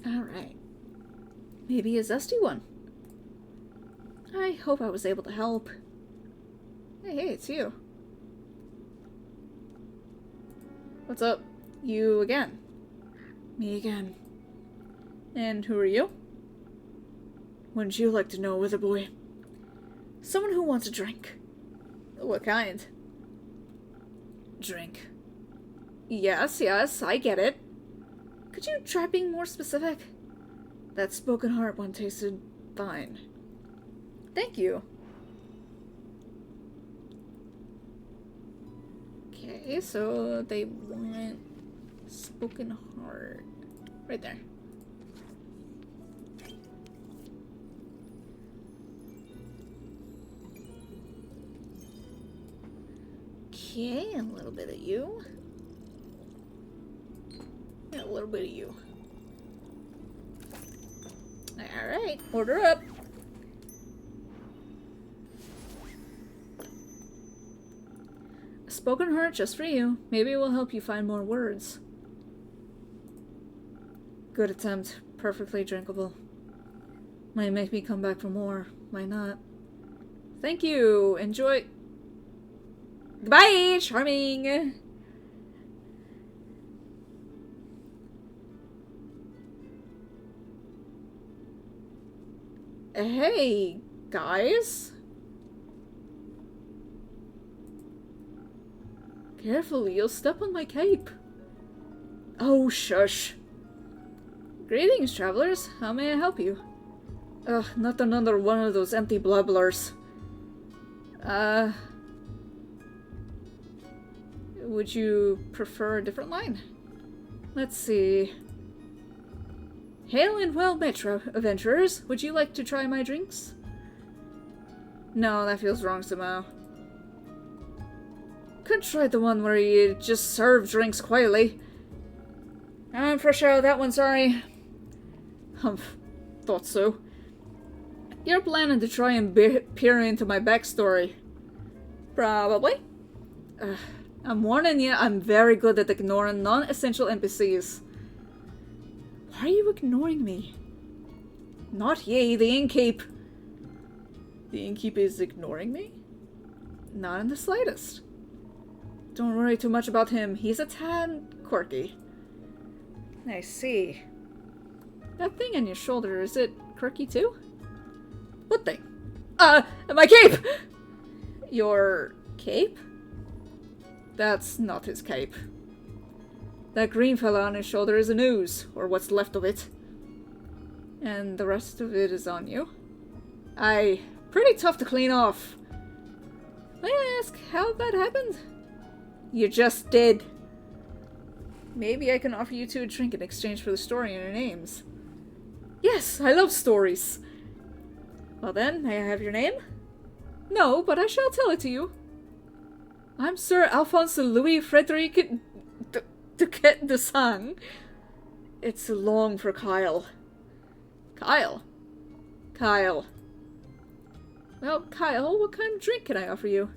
Alright. Maybe a zesty one. I hope I was able to help. Hey, it's you. What's up? You again. Me again. And who are you? Wouldn't you like to know, Witherboy? Someone who wants a drink. What kind? Drink. Yes, I get it. Could you try being more specific? That spoken heart one tasted fine. Thank you. Okay, so they want spoken heart. Right there. Okay, a little bit of you. And a little bit of you. Alright, order up. A spoken heart just for you. Maybe it will help you find more words. Good attempt. Perfectly drinkable. Might make me come back for more. Might not. Thank you. Enjoy. Goodbye, charming. Hey, guys. Carefully, you'll step on my cape. Oh, shush. Greetings, travelers. How may I help you? Ugh, not another one of those empty blubblers. Would you prefer a different line? Let's see. Hail and well met, adventurers. Would you like to try my drinks? No, that feels wrong somehow. Could try the one where you just serve drinks quietly. I'm for sure that one, sorry. Humph, thought so. You're planning to try and peer into my backstory. Probably. I'm warning you, I'm very good at ignoring non-essential NPCs. Why are you ignoring me? Not ye, the innkeep. The innkeep is ignoring me? Not in the slightest. Don't worry too much about him. He's a tad quirky. I see. That thing on your shoulder, is it quirky too? What thing? My cape! Your cape? That's not his cape. That green fella on his shoulder is an ooze, or what's left of it. And the rest of it is on you? Aye, pretty tough to clean off. May I ask how that happened? You just did. Maybe I can offer you two a drink in exchange for the story in your names. Yes, I love stories. Well then, may I have your name? No, but I shall tell it to you. I'm Sir Alphonse Louis Frederic Duquette de Sang. It's long for Kyle. Kyle? Kyle. Well, Kyle, what kind of drink can I offer you?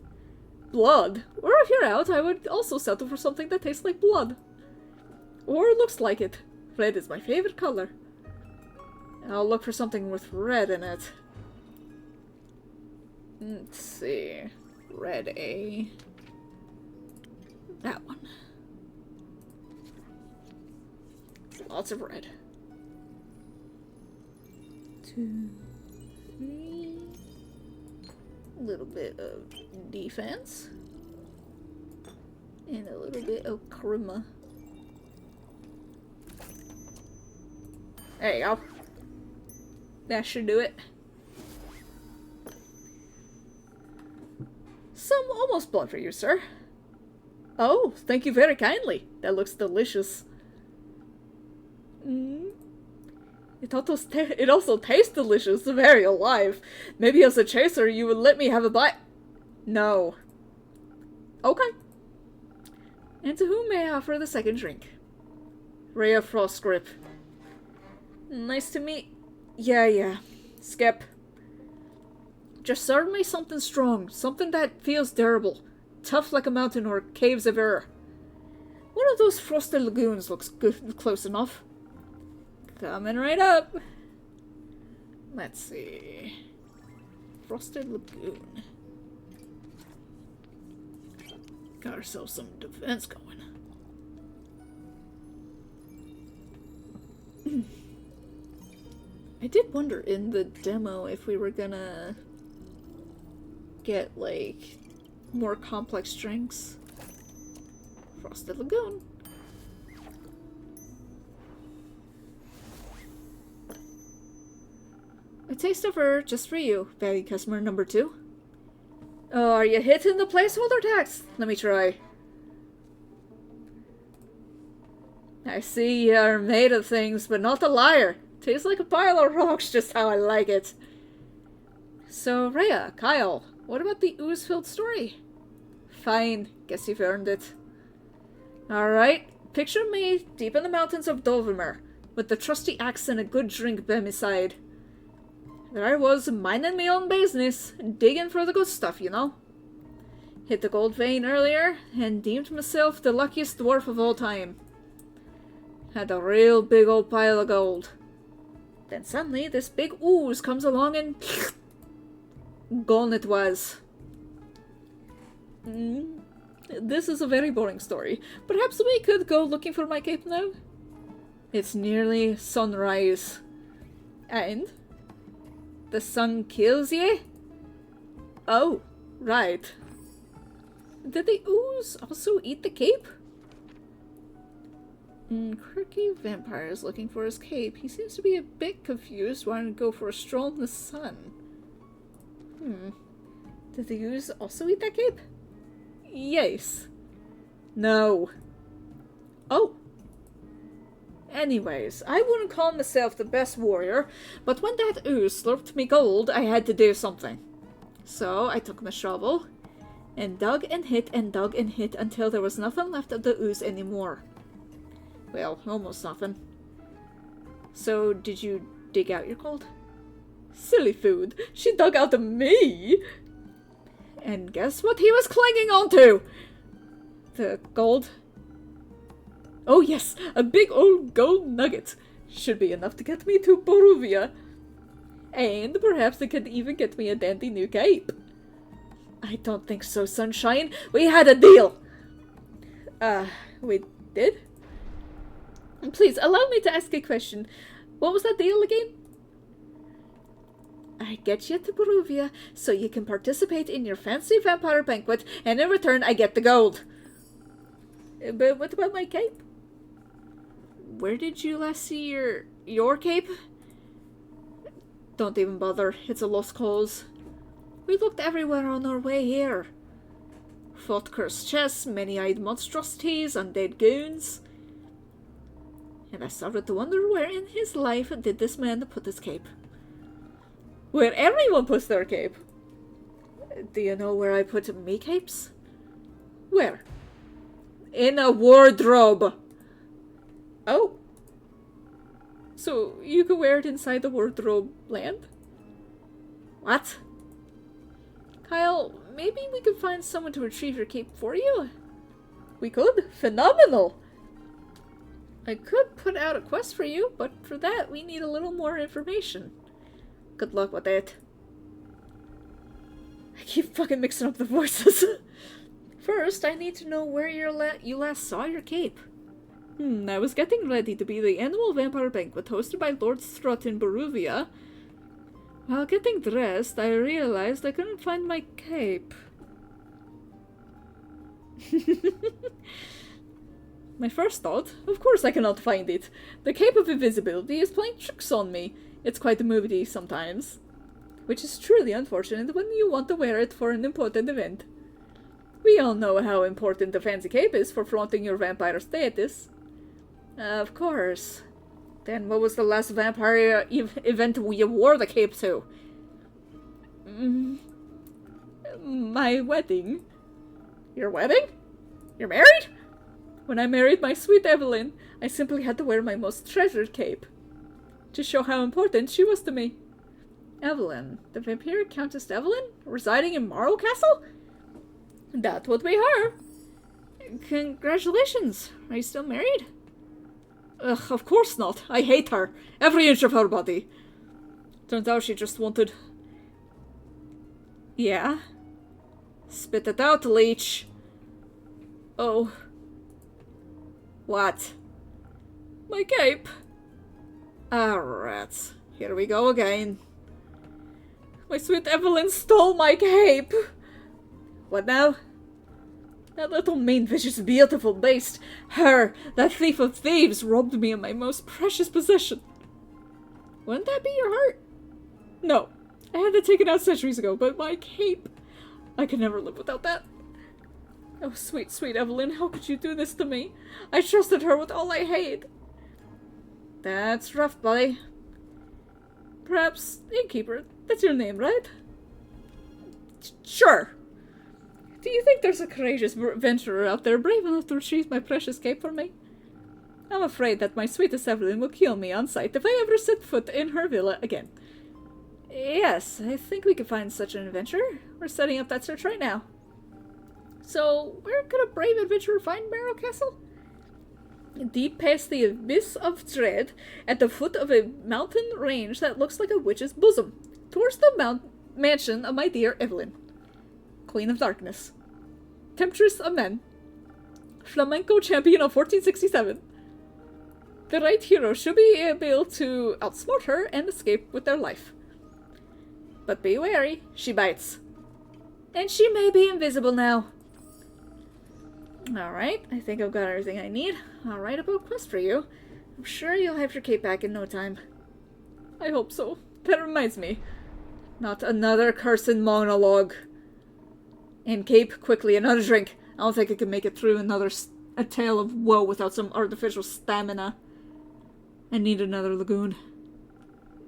Blood. Or if you're out, I would also settle for something that tastes like blood. Or looks like it. Red is my favorite color. I'll look for something with red in it. Let's see. Red A. That one. Lots of red. 2, 3. A little bit of defense. And a little bit of charisma. There you go. That should do it. Some almost blood for you, sir. Oh, thank you very kindly. That looks delicious. It also tastes delicious, very alive. Maybe as a chaser you would let me have a bite. No. Okay. And to whom may I offer the second drink? Rhea Frostgrip. Nice to meet... Yeah. Skip. Just serve me something strong, something that feels durable. Tough like a mountain or caves of air. One of those frosted lagoons looks good, close enough. Coming right up. Let's see. Frosted Lagoon. Got ourselves some defense going. I did wonder in the demo if we were gonna get, like, more complex drinks. Frosted Lagoon. A taste of her just for you, valued customer number 2. Oh, are you hitting the placeholder tax? Let me try. I see you're made of things, but not a liar. Tastes like a pile of rocks, just how I like it. So, Rhea, Kyle, what about the ooze-filled story? Fine, guess you've earned it. Alright, picture me deep in the mountains of Dulvermer, with the trusty axe and a good drink by my side. There I was, minding my own business, digging for the good stuff, you know. Hit the gold vein earlier, and deemed myself the luckiest dwarf of all time. Had a real big old pile of gold. Then suddenly, this big ooze comes along and... gone it was. This is a very boring story. Perhaps we could go looking for my cape now? It's nearly sunrise. And... the sun kills ye? Oh, right. Did the ooze also eat the cape? Quirky vampire is looking for his cape. He seems to be a bit confused, wanting to go for a stroll in the sun. Did the ooze also eat that cape? Yes. No. Oh. Anyways, I wouldn't call myself the best warrior, but when that ooze slurped me gold, I had to do something. So I took my shovel, and dug and hit until there was nothing left of the ooze anymore. Well, almost nothing. So, did you dig out your gold? Silly food, she dug out of me! And guess what he was clinging onto? The gold. Oh yes, a big old gold nugget. Should be enough to get me to Boruvia. And perhaps it could even get me a dandy new cape. I don't think so, Sunshine. We had a deal! We did? Please, allow me to ask a question. What was that deal again? I get you to Boruvia so you can participate in your fancy vampire banquet, and in return I get the gold. But what about my cape? Where did you last see your cape? Don't even bother, it's a lost cause. We looked everywhere on our way here. Fought cursed chests, many-eyed monstrosities, undead goons. And I started to wonder where in his life did this man put his cape. Where everyone puts their cape. Do you know where I put me capes? Where? In a wardrobe. Oh. So you could wear it inside the wardrobe land? What? Kyle, maybe we could find someone to retrieve your cape for you? We could? Phenomenal! I could put out a quest for you, but for that we need a little more information. Good luck with that. I keep fucking mixing up the voices. First, I need to know where you last saw your cape. I was getting ready to be the annual vampire banquet hosted by Lord Strut in Boruvia. While getting dressed, I realized I couldn't find my cape. My first thought, of course I cannot find it. The Cape of Invisibility is playing tricks on me. It's quite moody sometimes. Which is truly unfortunate when you want to wear it for an important event. We all know how important the fancy cape is for flaunting your vampire status. Of course. Then what was the last vampire event you wore the cape to? My wedding. Your wedding? You're married? When I married my sweet Evelyn, I simply had to wear my most treasured cape. To show how important she was to me. Evelyn? The vampire Countess Evelyn? Residing in Marl Castle? That would be her. Congratulations. Are you still married? Ugh, of course not. I hate her. Every inch of her body. Turns out she just wanted... Yeah? Spit it out, leech. Oh. What? My cape. Ah, rats. Here we go again. My sweet Evelyn stole my cape. What now? That little mean, vicious, beautiful beast. Her, that thief of thieves, robbed me of my most precious possession. Wouldn't that be your heart? No. I had it taken out centuries ago, but my cape... I could never live without that. Oh, sweet, sweet Evelyn, how could you do this to me? I trusted her with all I had. That's rough, buddy. Perhaps Innkeeper, that's your name, right? Sure. Do you think there's a courageous adventurer out there brave enough to retrieve my precious cape for me? I'm afraid that my sweetest Evelyn will kill me on sight if I ever set foot in her villa again. Yes, I think we could find such an adventurer. We're setting up that search right now. So, where could a brave adventurer find Marrow Castle? Deep past the abyss of dread, at the foot of a mountain range that looks like a witch's bosom, towards the mansion of my dear Evelyn, Queen of Darkness, Temptress of Men, Flamenco Champion of 1467. The right hero should be able to outsmart her and escape with their life. But be wary, she bites. And she may be invisible now. Alright, I think I've got everything I need. I'll write up a quest for you. I'm sure you'll have your cape back in no time. I hope so. That reminds me. Not another cursed monologue. And cape, quickly, another drink. I don't think I can make it through a tale of woe without some artificial stamina. I need another lagoon.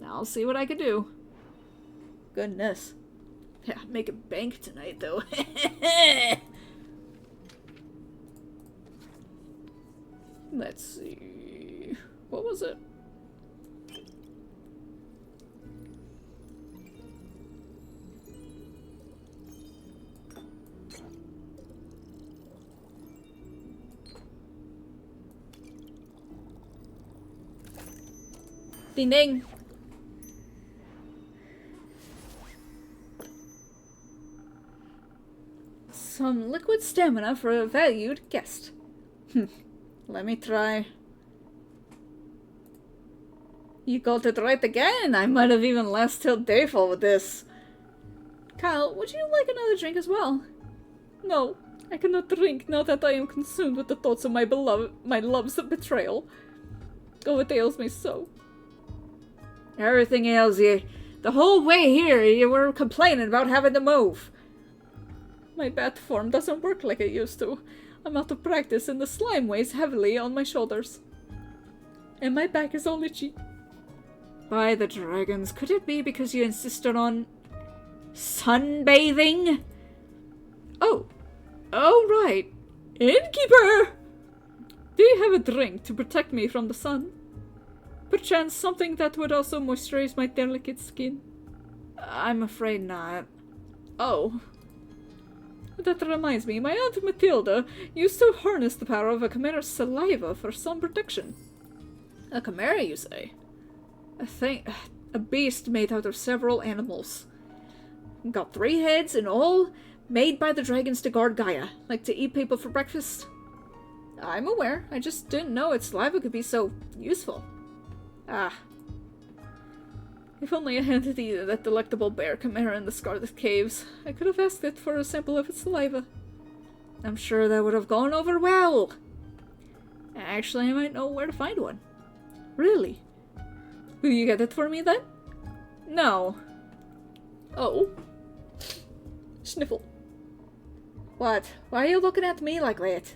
I'll see what I can do. Goodness. Yeah, make a bank tonight, though. Let's see... What was it? Ding ding! Some liquid stamina for a valued guest. Let me try. You got it right again! I might have even last till dayfall with this. Kyle, would you like another drink as well? No, I cannot drink now that I am consumed with the thoughts of my love's betrayal. Oh, it ails me so. Everything ails you. The whole way here you were complaining about having to move. My bat form doesn't work like it used to. I'm out of practice and the slime weighs heavily on my shoulders. And my back is all itchy. By the dragons, could it be because you insisted on... sunbathing? Oh. Oh, right. Innkeeper! Do you have a drink to protect me from the sun? Perchance something that would also moisturize my delicate skin? I'm afraid not. Oh. That reminds me, my Aunt Matilda used to harness the power of a chimera's saliva for sun protection. A chimera, you say? A beast made out of several animals. Got 3 heads and all, made by the dragons to guard Gaia, like to eat people for breakfast. I'm aware, I just didn't know its saliva could be so useful. Ah. If only I had that delectable bear chimera in the Scarlet Caves, I could have asked it for a sample of its saliva. I'm sure that would have gone over well. Actually, I might know where to find one. Really? Will you get it for me then? No. Oh. Sniffle. What? Why are you looking at me like that?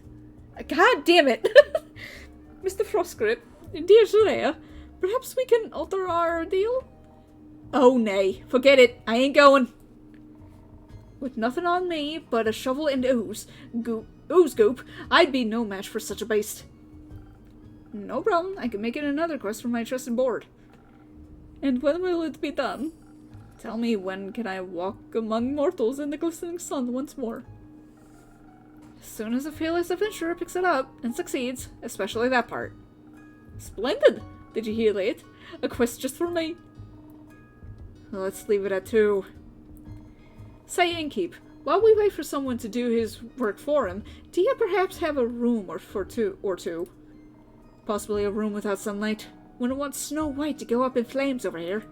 God damn it! Mr. Frostgrip, dear Soraya, perhaps we can alter our deal? Oh nay, forget it, I ain't going. With nothing on me but a shovel and ooze goop, I'd be no match for such a beast. No problem, I can make it another quest from my trusted board. And when will it be done? Tell me, when can I walk among mortals in the glistening sun once more? As soon as a fearless adventurer picks it up and succeeds, especially that part. Splendid! Did you hear that? A quest just for me. Well, let's leave it at 2. Say, Innkeep, while we wait for someone to do his work for him, do you perhaps have a room for two? Possibly a room without sunlight. Wouldn't want Snow White to go up in flames over here.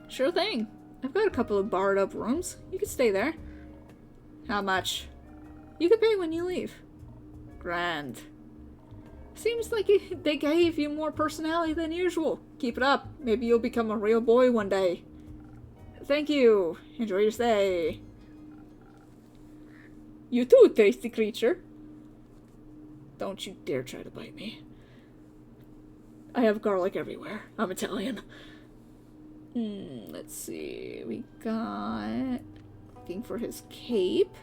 Sure thing. I've got a couple of barred up rooms. You could stay there. How much? You could pay when you leave. Grand. Seems like they gave you more personality than usual. Keep it up. Maybe you'll become a real boy one day. Thank you. Enjoy your stay. You too, tasty creature. Don't you dare try to bite me. I have garlic everywhere. I'm Italian. Let's see. We got... Looking for his cape.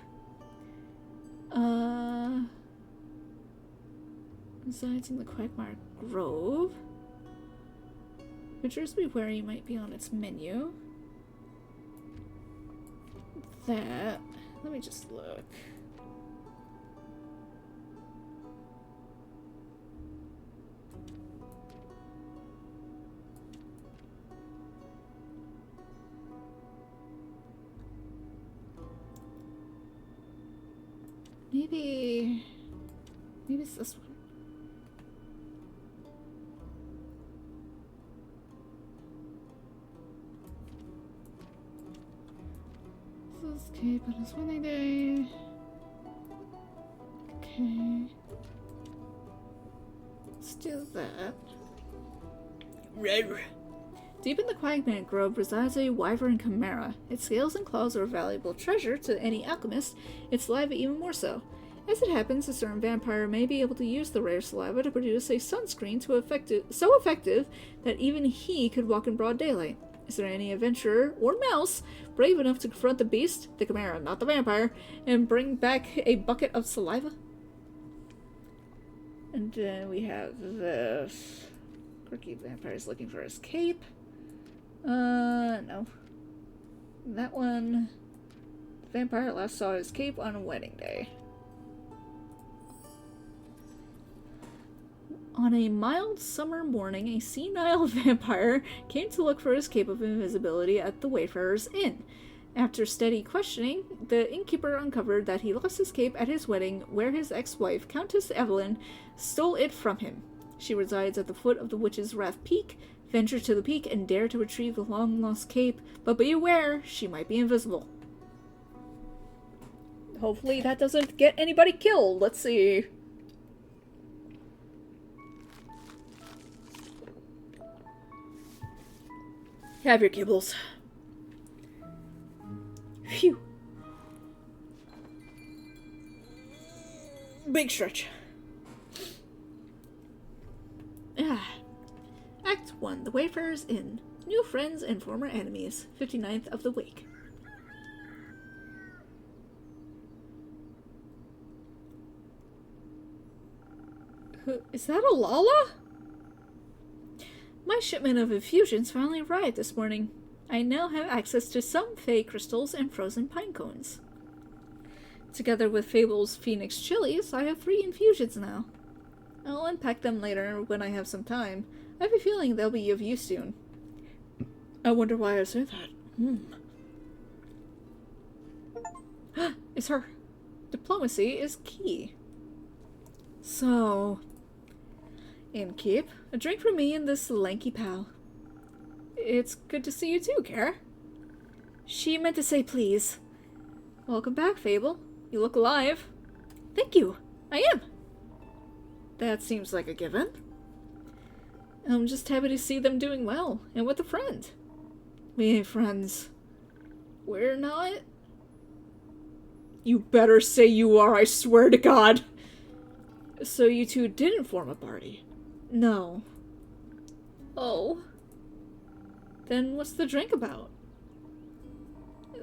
Resides in the Quagmire Grove. Pictures be where you might be on its menu. That. Let me just look. Maybe it's this one. This is Cape on his wedding day. Okay. Let's do that. Deep in the Quagmire Grove resides a wyvern chimera. Its scales and claws are a valuable treasure to any alchemist, its saliva even more so. As it happens, a certain vampire may be able to use the rare saliva to produce a sunscreen so effective that even he could walk in broad daylight. Is there any adventurer, or mouse, brave enough to confront the beast, the chimera, not the vampire, and bring back a bucket of saliva? And then we have this... Quirky vampire's looking for his cape. No. That one... The vampire last saw his cape on a wedding day. On a mild summer morning, a senile vampire came to look for his cape of invisibility at the Wayfarer's Inn. After steady questioning, the innkeeper uncovered that he lost his cape at his wedding, where his ex-wife, Countess Evelyn, stole it from him. She resides at the foot of the Witch's Wrath Peak. Venture to the peak and dare to retrieve the long-lost cape, but be aware, she might be invisible. Hopefully that doesn't get anybody killed. Let's see. Have your kibbles. Phew. Big stretch. Act 1. The Wayfarer's Inn. New friends and former enemies. 59th of the Wake. Is that a Lala? My shipment of infusions finally arrived this morning. I now have access to some fey crystals and frozen pine cones. Together with Fable's Phoenix chilies, I have 3 infusions now. I'll unpack them later when I have some time. I have a feeling they'll be of use soon. I wonder why I said that. It's her. Diplomacy is key. So... Innkeep, a drink for me and this lanky pal. It's good to see you too, Kara. She meant to say please. Welcome back, Fable. You look alive. Thank you. I am. That seems like a given. I'm just happy to see them doing well, and with a friend. We ain't friends. We're not? You better say you are, I swear to God. So you two didn't form a party? No. Oh. Then what's the drink about?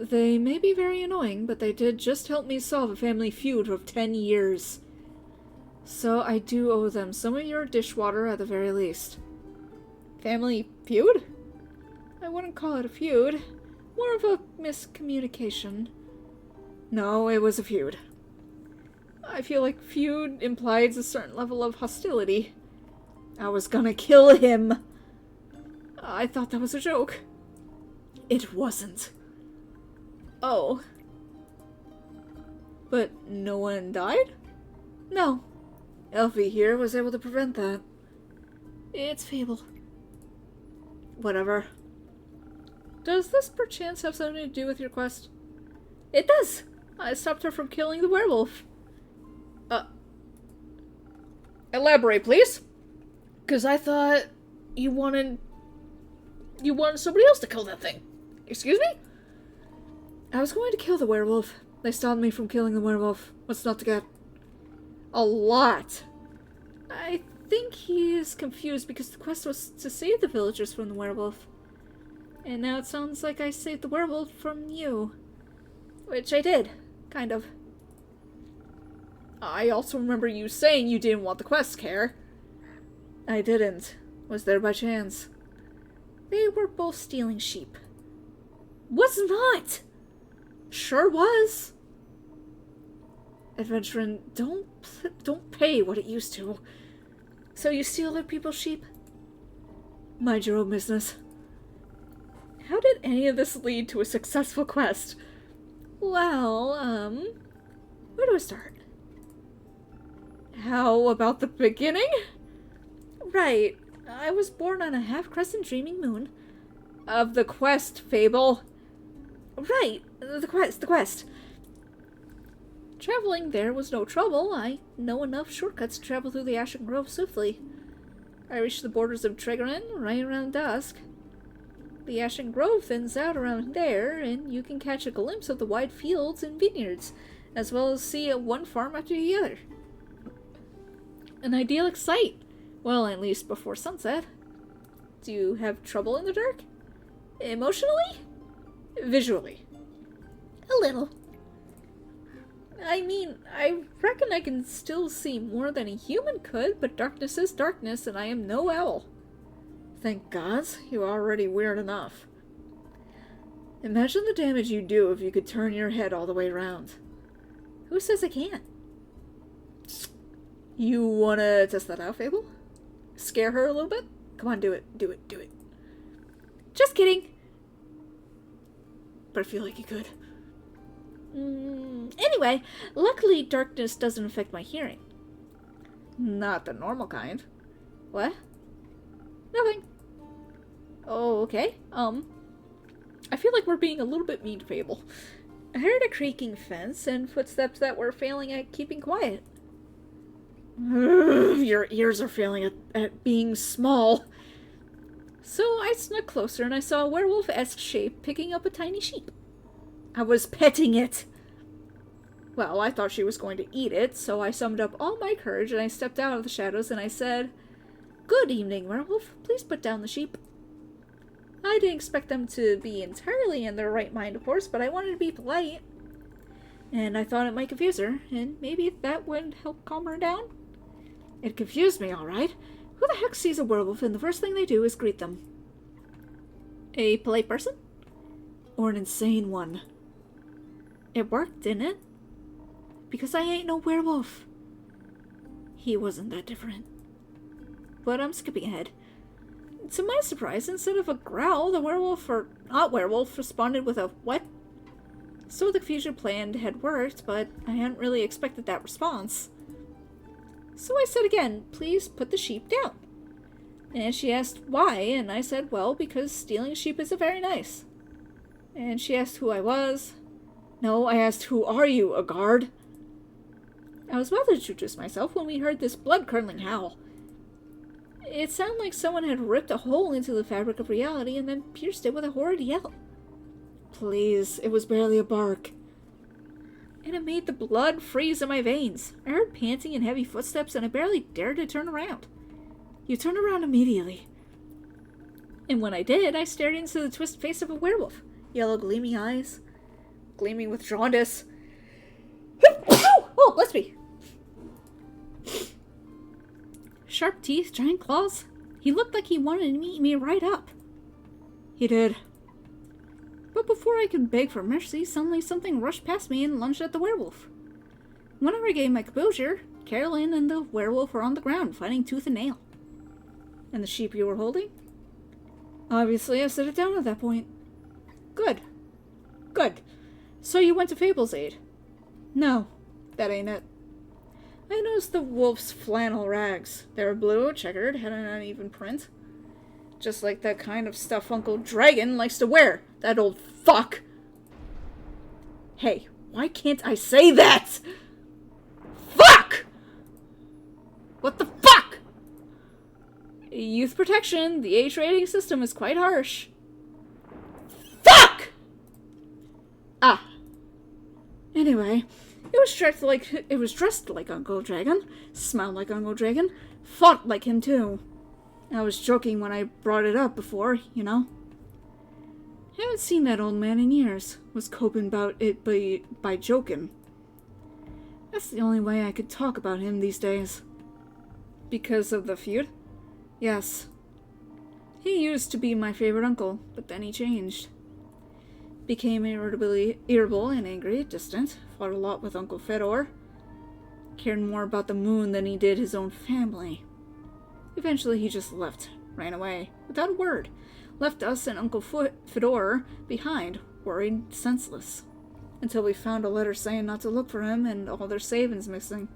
They may be very annoying, but they did just help me solve a family feud of 10 years. So I do owe them some of your dishwater at the very least. Family feud? I wouldn't call it a feud. More of a miscommunication. No, it was a feud. I feel like feud implies a certain level of hostility. I was gonna kill him. I thought that was a joke. It wasn't. Oh. But no one died? No. Elfie here was able to prevent that. It's fable. Whatever. Does this perchance have something to do with your quest? It does! I stopped her from killing the werewolf. Elaborate, please? Because I thought you wanted somebody else to kill that thing. Excuse me? I was going to kill the werewolf. They stopped me from killing the werewolf. What's not to get? A lot. I think he is confused because the quest was to save the villagers from the werewolf. And now it sounds like I saved the werewolf from you. Which I did. Kind of. I also remember you saying you didn't want the quest, Care. I didn't. Was there by chance. They were both stealing sheep. Was not! Sure was. Adventuring, don't pay what it used to. So you steal other people's sheep? Mind your own business. How did any of this lead to a successful quest? Well, where do I start? How about the beginning? Right. I was born on a half-crescent dreaming moon. Of the quest, Fable. Right. The quest. Traveling there was no trouble. I know enough shortcuts to travel through the Ashen Grove swiftly. I reached the borders of Tregorin right around dusk. The Ashen Grove thins out around there, and you can catch a glimpse of the wide fields and vineyards, as well as see one farm after the other. An idyllic sight. Well, at least before sunset. Do you have trouble in the dark? Emotionally? Visually? A little. I mean, I reckon I can still see more than a human could, but darkness is darkness, and I am no owl. Thank gods, you're already weird enough. Imagine the damage you'd do if you could turn your head all the way around. Who says I can't? You wanna test that out, Fable? Scare her a little bit? Come on, do it. Just kidding. But I feel like you could. Anyway, luckily darkness doesn't affect my hearing. Not the normal kind. What? Nothing. Oh, okay. I feel like we're being a little bit mean to Fable. I heard a creaking fence and footsteps that were failing at keeping quiet. Your ears are failing at being small. So I snuck closer and I saw a werewolf-esque shape picking up a tiny sheep. I was petting it. Well, I thought she was going to eat it, so I summoned up all my courage and I stepped out of the shadows and I said, "Good evening, werewolf. Please put down the sheep." I didn't expect them to be entirely in their right mind, of course, but I wanted to be polite. And I thought it might confuse her, and maybe that would help calm her down. It confused me, all right. Who the heck sees a werewolf and the first thing they do is greet them? A polite person? Or an insane one? It worked, didn't it? Because I ain't no werewolf. He wasn't that different. But I'm skipping ahead. To my surprise, instead of a growl, the werewolf, or not werewolf, responded with a what? So the confusion planned had worked, but I hadn't really expected that response. So I said again, "Please put the sheep down." And she asked why, and I said, well, because stealing sheep isn't very nice. And she asked who I was. No, I asked, "Who are you, a guard?" I was about to introduce myself when we heard this blood-curdling howl. It sounded like someone had ripped a hole into the fabric of reality and then pierced it with a horrid yell. Please, it was barely a bark. And it made the blood freeze in my veins. I heard panting and heavy footsteps and I barely dared to turn around. You turned around immediately. And when I did, I stared into the twisted face of a werewolf. Yellow gleaming eyes. Gleaming with jaundice. Oh, bless me. Sharp teeth, giant claws. He looked like he wanted to eat me right up. He did. But before I could beg for mercy, suddenly something rushed past me and lunged at the werewolf. When I regained my composure, Carolyn and the werewolf were on the ground, fighting tooth and nail. And the sheep you were holding? Obviously, I set it down at that point. Good. Good. So you went to Fable's aid? No, that ain't it. I noticed the wolf's flannel rags. They were blue, checkered, had an uneven print. Just like that kind of stuff Uncle Dragon likes to wear. That old fuck! Hey, why can't I say that? Fuck! What the fuck? Youth protection. The age rating system is quite harsh. Fuck! Ah. Anyway, it was dressed like Uncle Dragon, smelled like Uncle Dragon, fought like him too. I was joking when I brought it up before, you know. Haven't seen that old man in years. Was coping about it by joking. That's the only way I could talk about him these days. Because of the feud? Yes. He used to be my favorite uncle, but then he changed. Became irritable and angry, distant, fought a lot with Uncle Fedor. Cared more about the moon than he did his own family. Eventually he just left, ran away, without a word. Left us and Uncle Fedor behind, worried, senseless. Until we found a letter saying not to look for him and all their savings missing.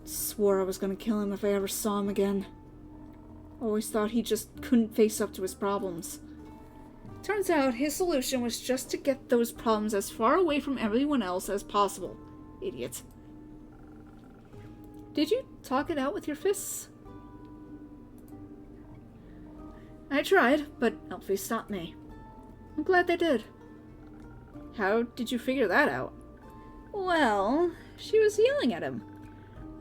Swore I was gonna kill him if I ever saw him again. Always thought he just couldn't face up to his problems. Turns out his solution was just to get those problems as far away from everyone else as possible. Idiot. Did you talk it out with your fists? I tried, but Elfie stopped me. I'm glad they did. How did you figure that out? Well, she was yelling at him.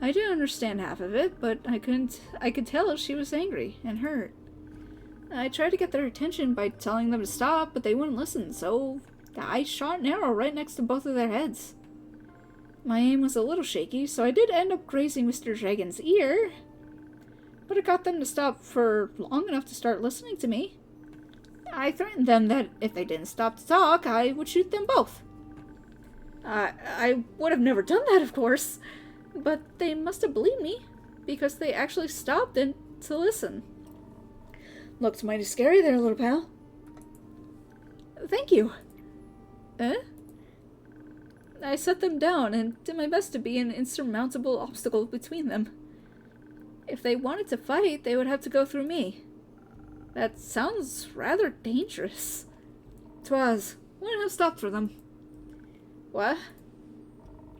I didn't understand half of it, but I could tell she was angry and hurt. I tried to get their attention by telling them to stop, but they wouldn't listen, so I shot an arrow right next to both of their heads. My aim was a little shaky, so I did end up grazing Mr. Dragon's ear. But it got them to stop for long enough to start listening to me. I threatened them that if they didn't stop to talk, I would shoot them both. I would have never done that, of course. But they must have believed me, because they actually stopped to listen. Looked mighty scary there, little pal. Thank you. I set them down and did my best to be an insurmountable obstacle between them. If they wanted to fight, they would have to go through me. That sounds rather dangerous. 'Twas. Wouldn't have stopped for them. What?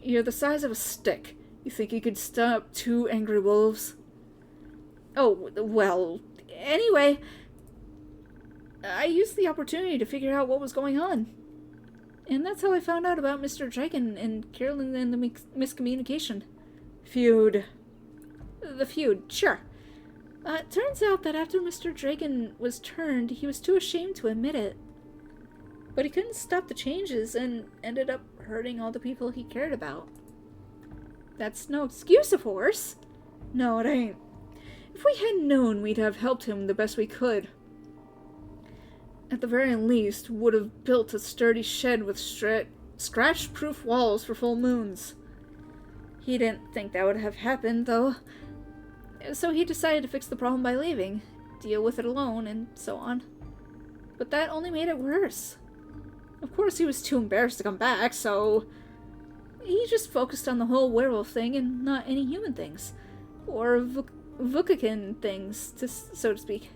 You're the size of a stick. You think you could stop 2 angry wolves? Oh, well, anyway, I used the opportunity to figure out what was going on. And that's how I found out about Mr. Dragon and Carolyn and the miscommunication. Feud. The feud, sure. Turns out that after Mr. Dragon was turned, he was too ashamed to admit it. But he couldn't stop the changes and ended up hurting all the people he cared about. That's no excuse, of course. No, it ain't. If we had known, we'd have helped him the best we could. At the very least, would have built a sturdy shed with scratch-proof walls for full moons. He didn't think that would have happened, though. So he decided to fix the problem by leaving, deal with it alone, and so on. But that only made it worse. Of course, he was too embarrassed to come back, so he just focused on the whole werewolf thing and not any human things. Or Vukakin things, so to speak.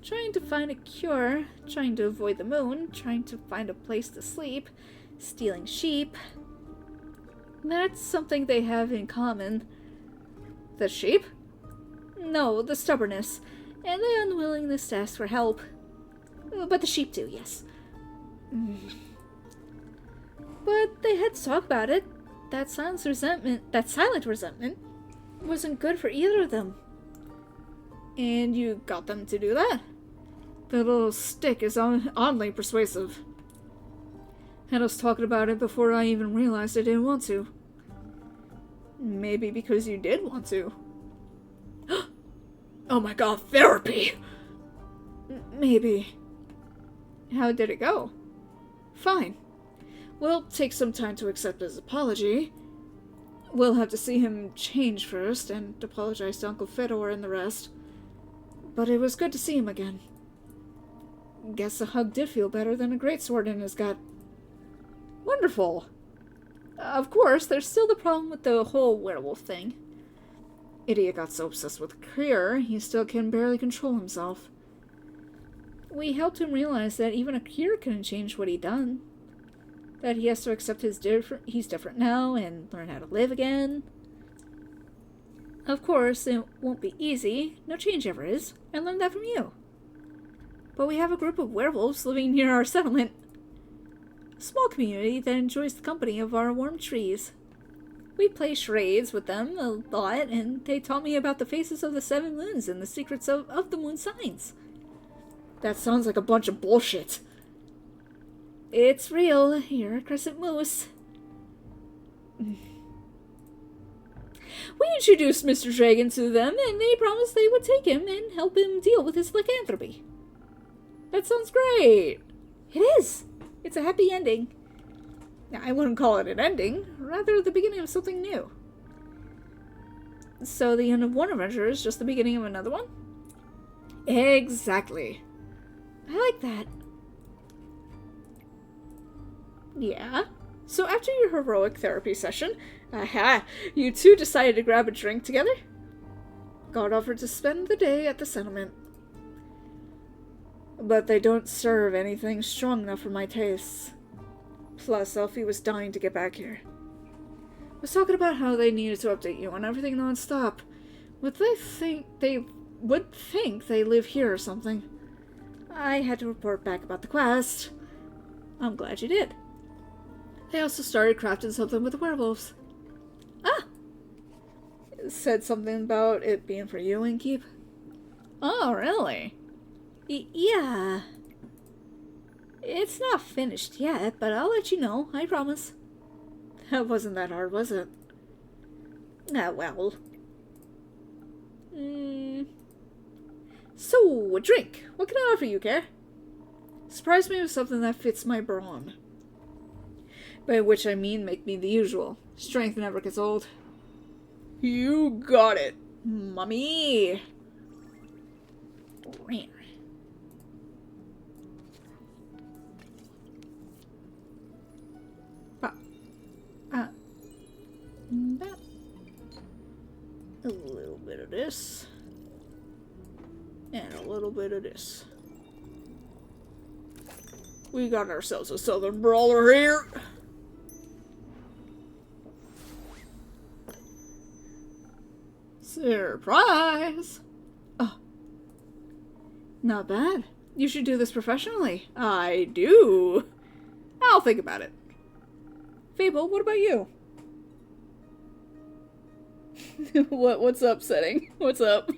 Trying to find a cure, trying to avoid the moon, trying to find a place to sleep, stealing sheep. That's something they have in common. The sheep? No, the stubbornness, and the unwillingness to ask for help. But the sheep do, yes. But they had to talk about it. That silent resentment wasn't good for either of them. And you got them to do that? The little stick is oddly persuasive. Had us talking about it before I even realized I didn't want to. Maybe because you did want to. Oh my god, therapy! Maybe. How did it go? Fine. We'll take some time to accept his apology. We'll have to see him change first, and apologize to Uncle Fedor and the rest. But it was good to see him again. Guess a hug did feel better than a greatsword in his gut. Wonderful. Of course, there's still the problem with the whole werewolf thing. Idiot got so obsessed with Krier, he still can barely control himself. We helped him realize that even a cure couldn't change what he'd done. That he has to accept he's different now and learn how to live again. Of course, it won't be easy. No change ever is. I learned that from you. But we have a group of werewolves living near our settlement. A small community that enjoys the company of our warm trees. We play charades with them a lot, and they taught me about the faces of the 7 moons and the secrets of the moon signs. That sounds like a bunch of bullshit. It's real. You're a crescent moose. We introduced Mr. Dragon to them, and they promised they would take him and help him deal with his lycanthropy. That sounds great. It is. It's a happy ending. Now, I wouldn't call it an ending, rather the beginning of something new. So the end of one adventure is just the beginning of another one? Exactly. I like that. Yeah. So after your heroic therapy session, you two decided to grab a drink together? God offered to spend the day at the settlement. But they don't serve anything strong enough for my tastes. Plus, Elfie was dying to get back here. Was talking about how they needed to update you on everything non-stop. Would they live here or something. I had to report back about the quest. I'm glad you did. They also started crafting something with the werewolves. Ah! It said something about it being for you and keep. Oh, really? Yeah. It's not finished yet, but I'll let you know, I promise. That wasn't that hard, was it? Ah, well. So, a drink. What can I offer you, Care? Surprise me with something that fits my brawn. By which I mean make me the usual. Strength never gets old. You got it, Mummy. A little bit of this. And a little bit of this. We got ourselves a southern brawler here. Surprise! Oh. Not bad. You should do this professionally. I do. I'll think about it. Fable, what about you? What's upsetting? What's up?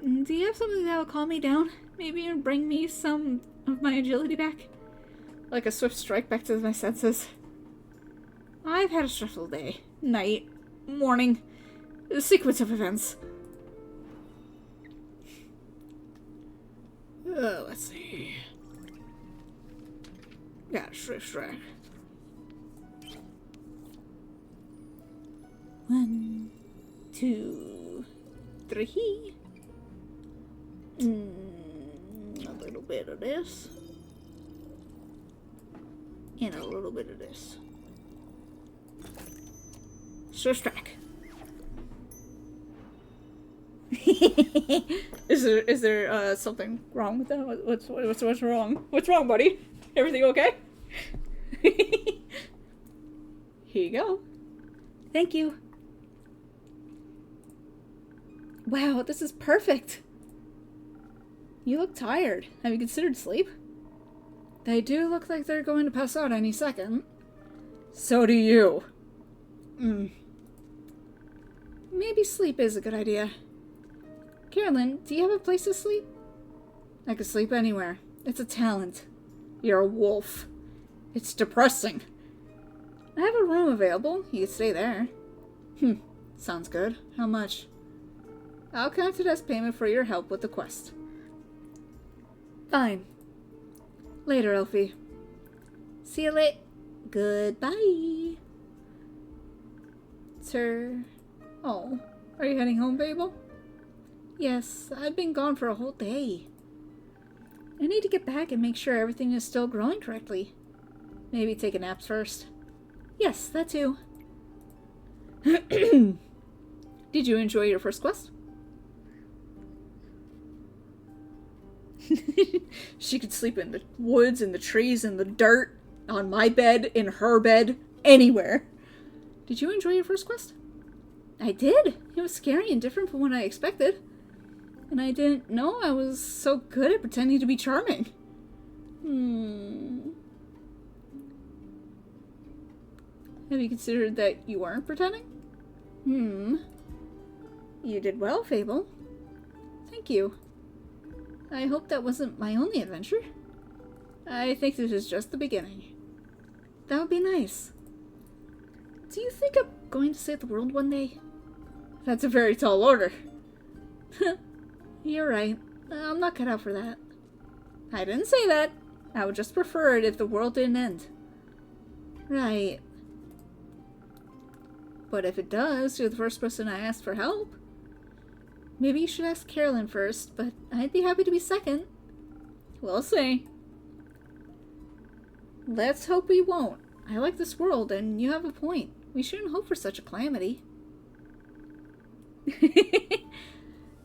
Do you have something that will calm me down? Maybe and bring me some of my agility back? Like a swift strike back to my senses. I've had a stressful day. Night. Morning. A sequence of events. Let's see. Yeah, swift strike. 1, 2, 3. A little bit of this. And a little bit of this. Swift strike. Is there something wrong with that? What's wrong? What's wrong, buddy? Everything okay? Here you go. Thank you. Wow, this is perfect. You look tired. Have you considered sleep? They do look like they're going to pass out any second. So do you. Maybe sleep is a good idea. Carolyn, do you have a place to sleep? I could sleep anywhere. It's a talent. You're a wolf. It's depressing. I have a room available. You could stay there. Sounds good. How much? I'll count it as payment for your help with the quest. Fine. Later, Elfie. See you later. Goodbye. Sir. Oh, are you heading home, Babel? Yes, I've been gone for a whole day. I need to get back and make sure everything is still growing correctly. Maybe take a nap first. Yes, that too. Did you enjoy your first quest? She could sleep in the woods, in the trees, in the dirt, on my bed, in her bed, anywhere. Did you enjoy your first quest? I did. It was scary and different from what I expected. And I didn't know I was so good at pretending to be charming. Have you considered that you weren't pretending? You did well, Fable. Thank you. I hope that wasn't my only adventure. I think this is just the beginning. That would be nice. Do you think I'm going to save the world one day? That's a very tall order. You're right. I'm not cut out for that. I didn't say that. I would just prefer it if the world didn't end. Right. But if it does, you're the first person I asked for help. Maybe you should ask Carolyn first, but I'd be happy to be second. We'll see. Let's hope we won't. I like this world, and you have a point. We shouldn't hope for such a calamity.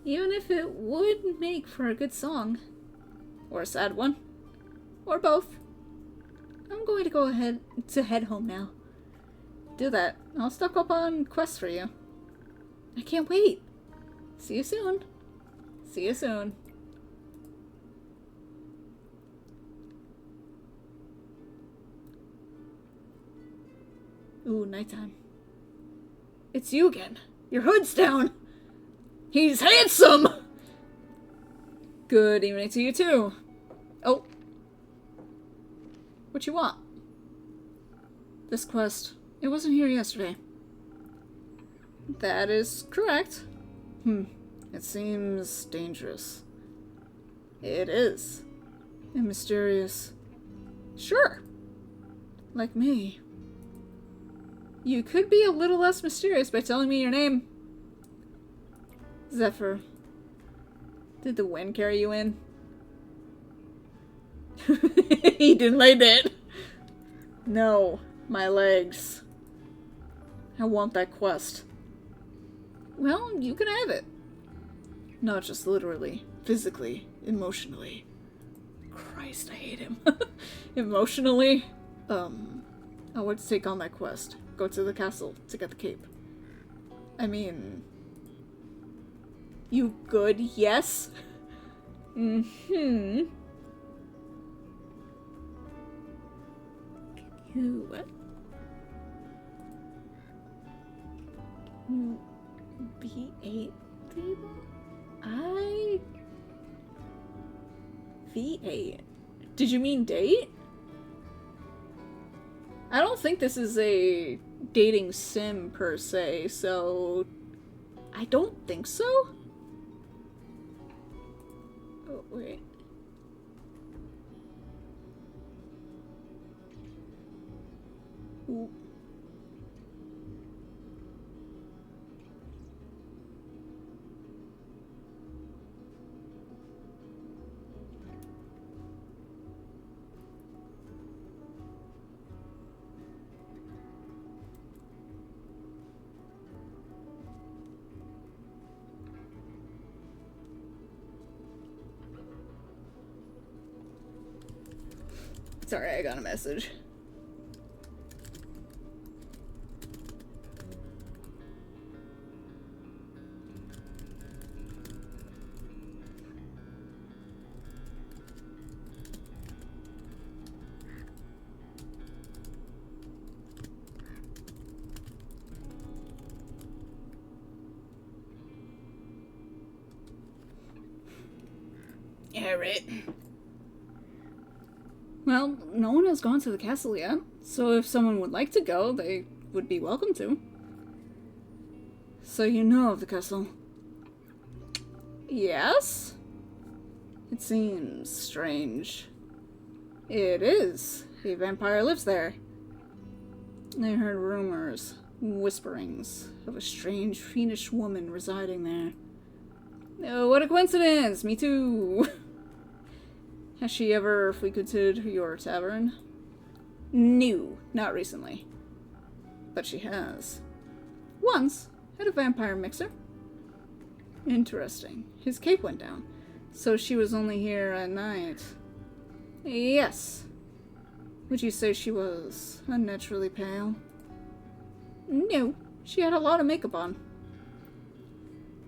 Even if it would make for a good song. Or a sad one. Or both. I'm going to go ahead to head home now. Do that. I'll stock up on quests for you. I can't wait. See you soon. See you soon. Ooh, nighttime. It's you again. Your hood's down. He's handsome! Good evening to you too. Oh. What you want? This quest. It wasn't here yesterday. That is correct. It seems dangerous. It is. And mysterious. Sure. Like me. You could be a little less mysterious by telling me your name. Zephyr. Did the wind carry you in? He didn't like that. No, my legs. I want that quest. Well, you can have it. Not just literally, physically, emotionally. Christ, I hate him. Emotionally? I want to take on that quest. Go to the castle to get the cape. I mean... You good? Yes? Can you... what? V8 table? V8. Did you mean date? I don't think this is a dating sim per se, so I don't think so. Oh, wait. Ooh. Sorry, I got a message. Yeah, right. Well, no one has gone to the castle yet, so if someone would like to go, they would be welcome to. So you know of the castle? Yes? It seems strange. It is. A vampire lives there. I heard rumors. Whisperings of a strange, fiendish woman residing there. Oh, what a coincidence! Me too! Has she ever frequented your tavern? No, not recently. But she has. Once, at a vampire mixer. Interesting. His cape went down. So she was only here at night. Yes. Would you say she was unnaturally pale? No, she had a lot of makeup on.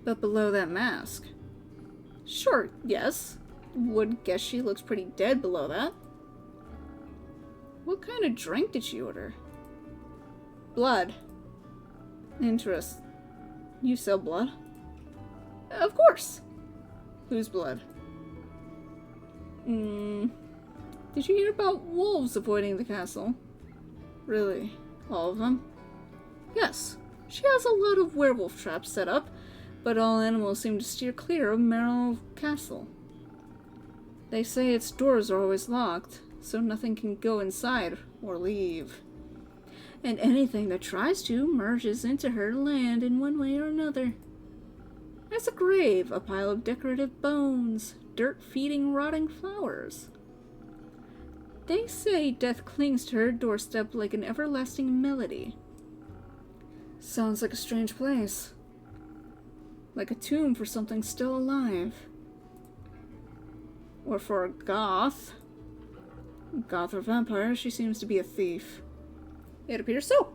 But below that mask? Sure, yes. Would guess she looks pretty dead below that. What kind of drink did she order? Blood. Interest. You sell blood? Of course. Whose blood? Did you hear about wolves avoiding the castle? Really? All of them? Yes. She has a lot of werewolf traps set up, but all animals seem to steer clear of Merrill Castle. They say its doors are always locked, so nothing can go inside or leave. And anything that tries to merges into her land in one way or another. There's a grave, a pile of decorative bones, dirt feeding rotting flowers. They say death clings to her doorstep like an everlasting melody. Sounds like a strange place. Like a tomb for something still alive. Or for a goth. Goth or vampire, she seems to be a thief. It appears so.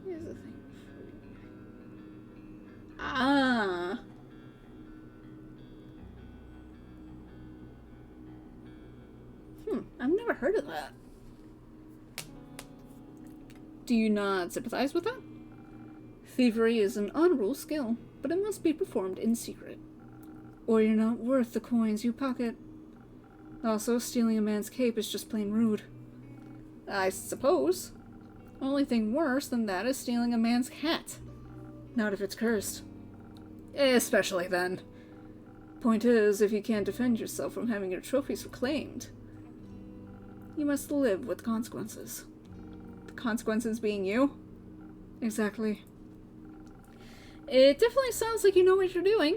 Here's the thing. Ah. I've never heard of that. Do you not sympathize with that? Thievery is an honorable skill, but it must be performed in secret. Or you're not worth the coins you pocket. Also, stealing a man's cape is just plain rude. I suppose. Only thing worse than that is stealing a man's hat. Not if it's cursed. Especially then. Point is, if you can't defend yourself from having your trophies reclaimed, you must live with consequences. The consequences being you? Exactly. It definitely sounds like you know what you're doing.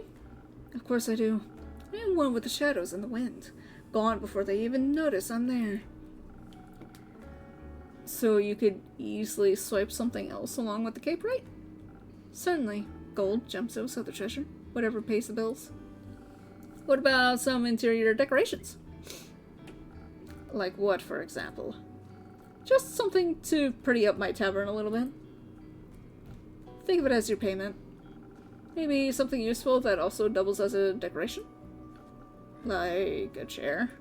Of course I do. I am one with the shadows and the wind. Gone before they even notice I'm there. So you could easily swipe something else along with the cape, right? Certainly. Gold, gemstones, other treasure. Whatever pays the bills. What about some interior decorations? Like what, for example? Just something to pretty up my tavern a little bit. Think of it as your payment. Maybe something useful that also doubles as a decoration? Like a chair.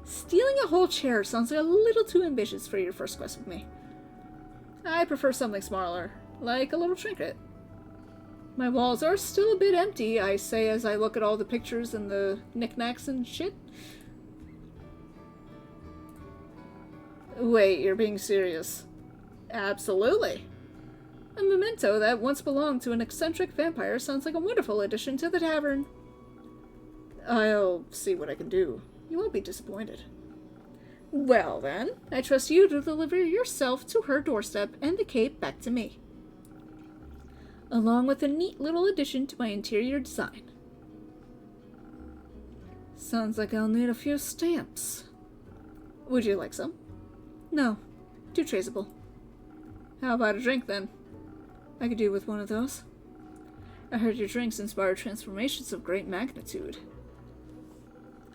Stealing a whole chair sounds like a little too ambitious for your first quest with me. I prefer something smaller, like a little trinket. My walls are still a bit empty, I say as I look at all the pictures and the knickknacks and shit. Wait, you're being serious? Absolutely. A memento that once belonged to an eccentric vampire sounds like a wonderful addition to the tavern. I'll see what I can do. You won't be disappointed. Well then, I trust you to deliver yourself to her doorstep and the cape back to me. Along with a neat little addition to my interior design. Sounds like I'll need a few stamps. Would you like some? No, too traceable. How about a drink then? I could do with one of those. I heard your drinks inspire transformations of great magnitude.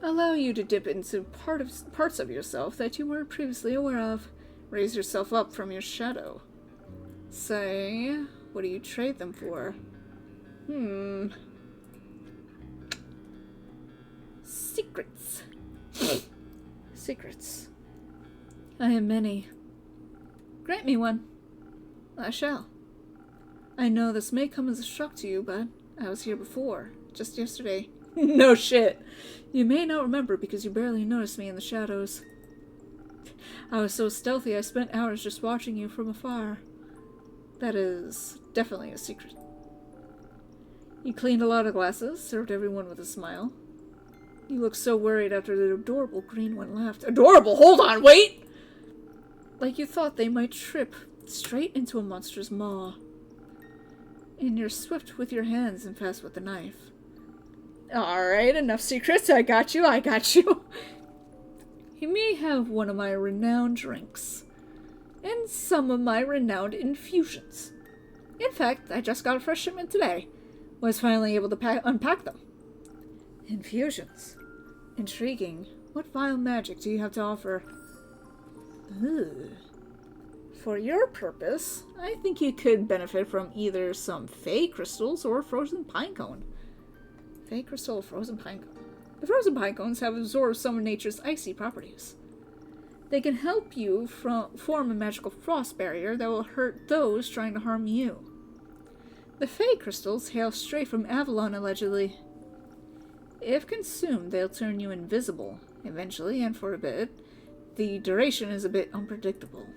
Allow you to dip into parts of yourself that you weren't previously aware of. Raise yourself up from your shadow. Say, what do you trade them for? Secrets. Secrets. I have many. Grant me one. I shall. I know this may come as a shock to you, but I was here before, just yesterday. No shit. You may not remember because you barely noticed me in the shadows. I was so stealthy I spent hours just watching you from afar. That is definitely a secret. You cleaned a lot of glasses, served everyone with a smile. You look so worried after the adorable green one laughed. Adorable? Hold on, wait! Like you thought they might trip straight into a monster's maw. And you're swift with your hands and fast with the knife. Alright, enough secrets. I got you, I got you. You may have one of my renowned drinks. And some of my renowned infusions. In fact, I just got a fresh shipment today. Was finally able to unpack them. Infusions. Intriguing. What vile magic do you have to offer? Ooh. For your purpose, I think you could benefit from either some fey crystals or frozen pine cone. Fey crystal or frozen pine cone. The frozen pine cones have absorbed some of nature's icy properties. They can help you form a magical frost barrier that will hurt those trying to harm you. The fey crystals hail straight from Avalon, allegedly. If consumed, they'll turn you invisible, eventually, and for a bit. The duration is a bit unpredictable.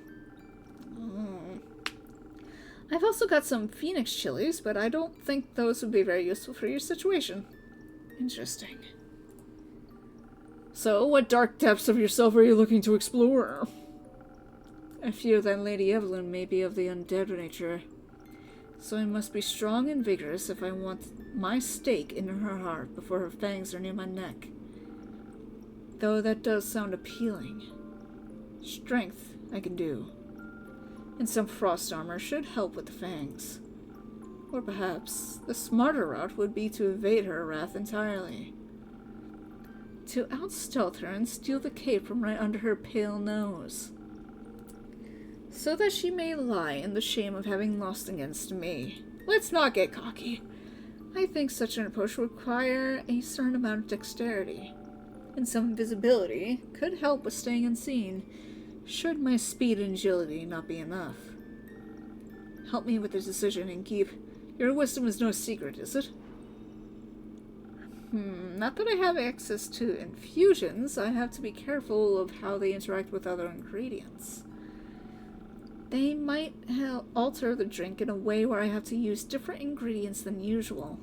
I've also got some phoenix chilies, but I don't think those would be very useful for your situation. Interesting. So, what dark depths of yourself are you looking to explore? I fear that Lady Evelyn may be of the undead nature, so I must be strong and vigorous if I want my stake in her heart before her fangs are near my neck. Though that does sound appealing. Strength, I can do. And some frost armor should help with the fangs. Or perhaps the smarter route would be to evade her wrath entirely. To out-stealth her and steal the cape from right under her pale nose. So that she may lie in the shame of having lost against me. Let's not get cocky. I think such an approach would require a certain amount of dexterity. And some invisibility could help with staying unseen, should my speed and agility not be enough. Help me with this decision and keep. Your wisdom is no secret, is it? Not that I have access to infusions. I have to be careful of how they interact with other ingredients. They might alter the drink in a way where I have to use different ingredients than usual.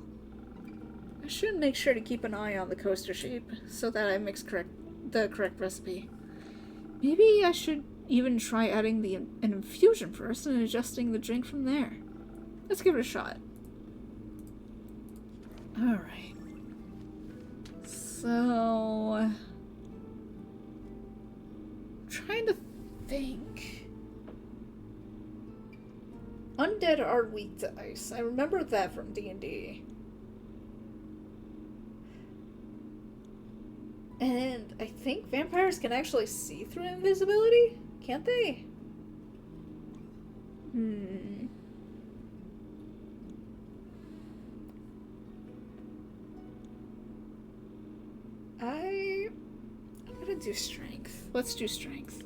I should make sure to keep an eye on the coaster shape so that I mix the correct recipe. Maybe I should even try adding an infusion first and adjusting the drink from there. Let's give it a shot. Alright. So... trying to think... Undead are weak to ice. I remember that from D&D. And I think vampires can actually see through invisibility? Can't they? I'm gonna do strength. Let's do strength.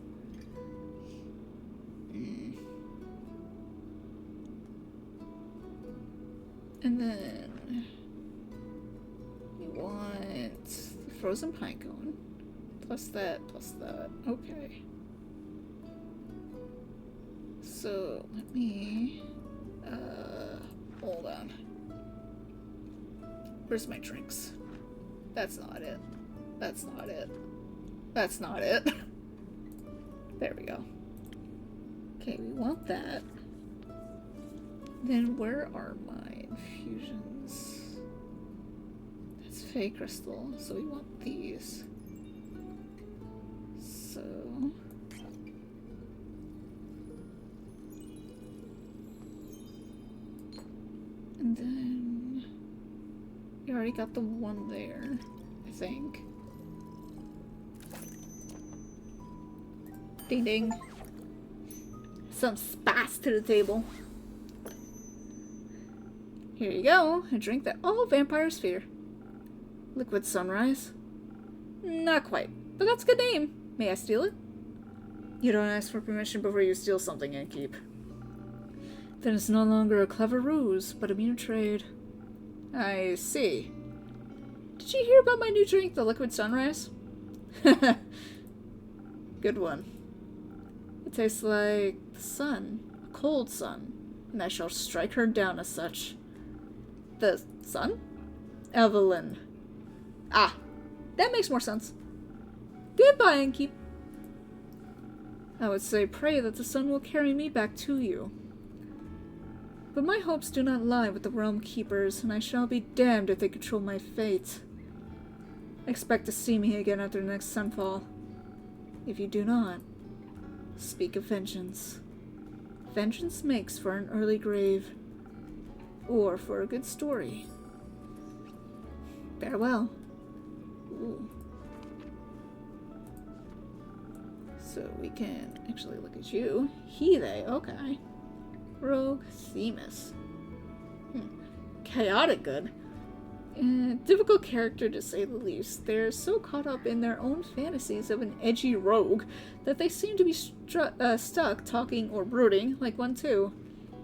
And then we want the frozen pine cone. Plus that, plus that. Okay. So let me hold on. Where's my drinks? That's not it. That's not it. That's not it. There we go. Okay, we want that. Then where are my infusions? That's Fey Crystal, so we want these. So... and then... you already got the one there, I think. Ding ding. Some spice to the table. Here you go, a drink that all vampires fear. Liquid Sunrise? Not quite, but that's a good name. May I steal it? You don't ask for permission before you steal something and keep. Then it's no longer a clever ruse, but a mere trade. I see. Did you hear about my new drink, the Liquid Sunrise? Good one. It tastes like the sun, a cold sun, and I shall strike her down as such. The sun? Evelyn. Ah, That makes more sense. Goodbye, Innkeep. I would say pray that the sun will carry me back to you. But my hopes do not lie with the realm keepers, and I shall be damned if they control my fate. Expect to see me again after the next sunfall. If you do not, speak of vengeance. Vengeance makes for an early grave, or for a good story. Farewell. Ooh. So we can actually look at you. He, they, okay. Rogue Themis. Chaotic good. Difficult character to say the least. They're so caught up in their own fantasies of an edgy rogue that they seem to be stuck talking or brooding like one too.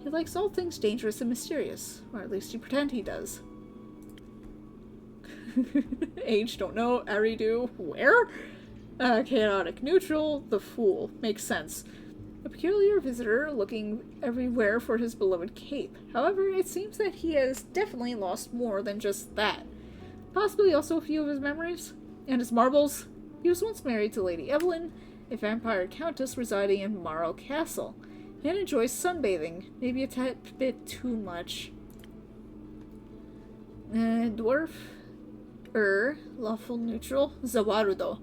He likes all things dangerous and mysterious, or at least you pretend he does. Age, don't know. Ari do. Where? Chaotic. Neutral. The Fool. Makes sense. A peculiar visitor looking everywhere for his beloved cape. However, it seems that he has definitely lost more than just that. Possibly also a few of his memories. And his marbles. He was once married to Lady Evelyn, a vampire countess residing in Morrow Castle, and enjoys sunbathing. Maybe a tad bit too much. Dwarf. Lawful neutral. Zawarudo.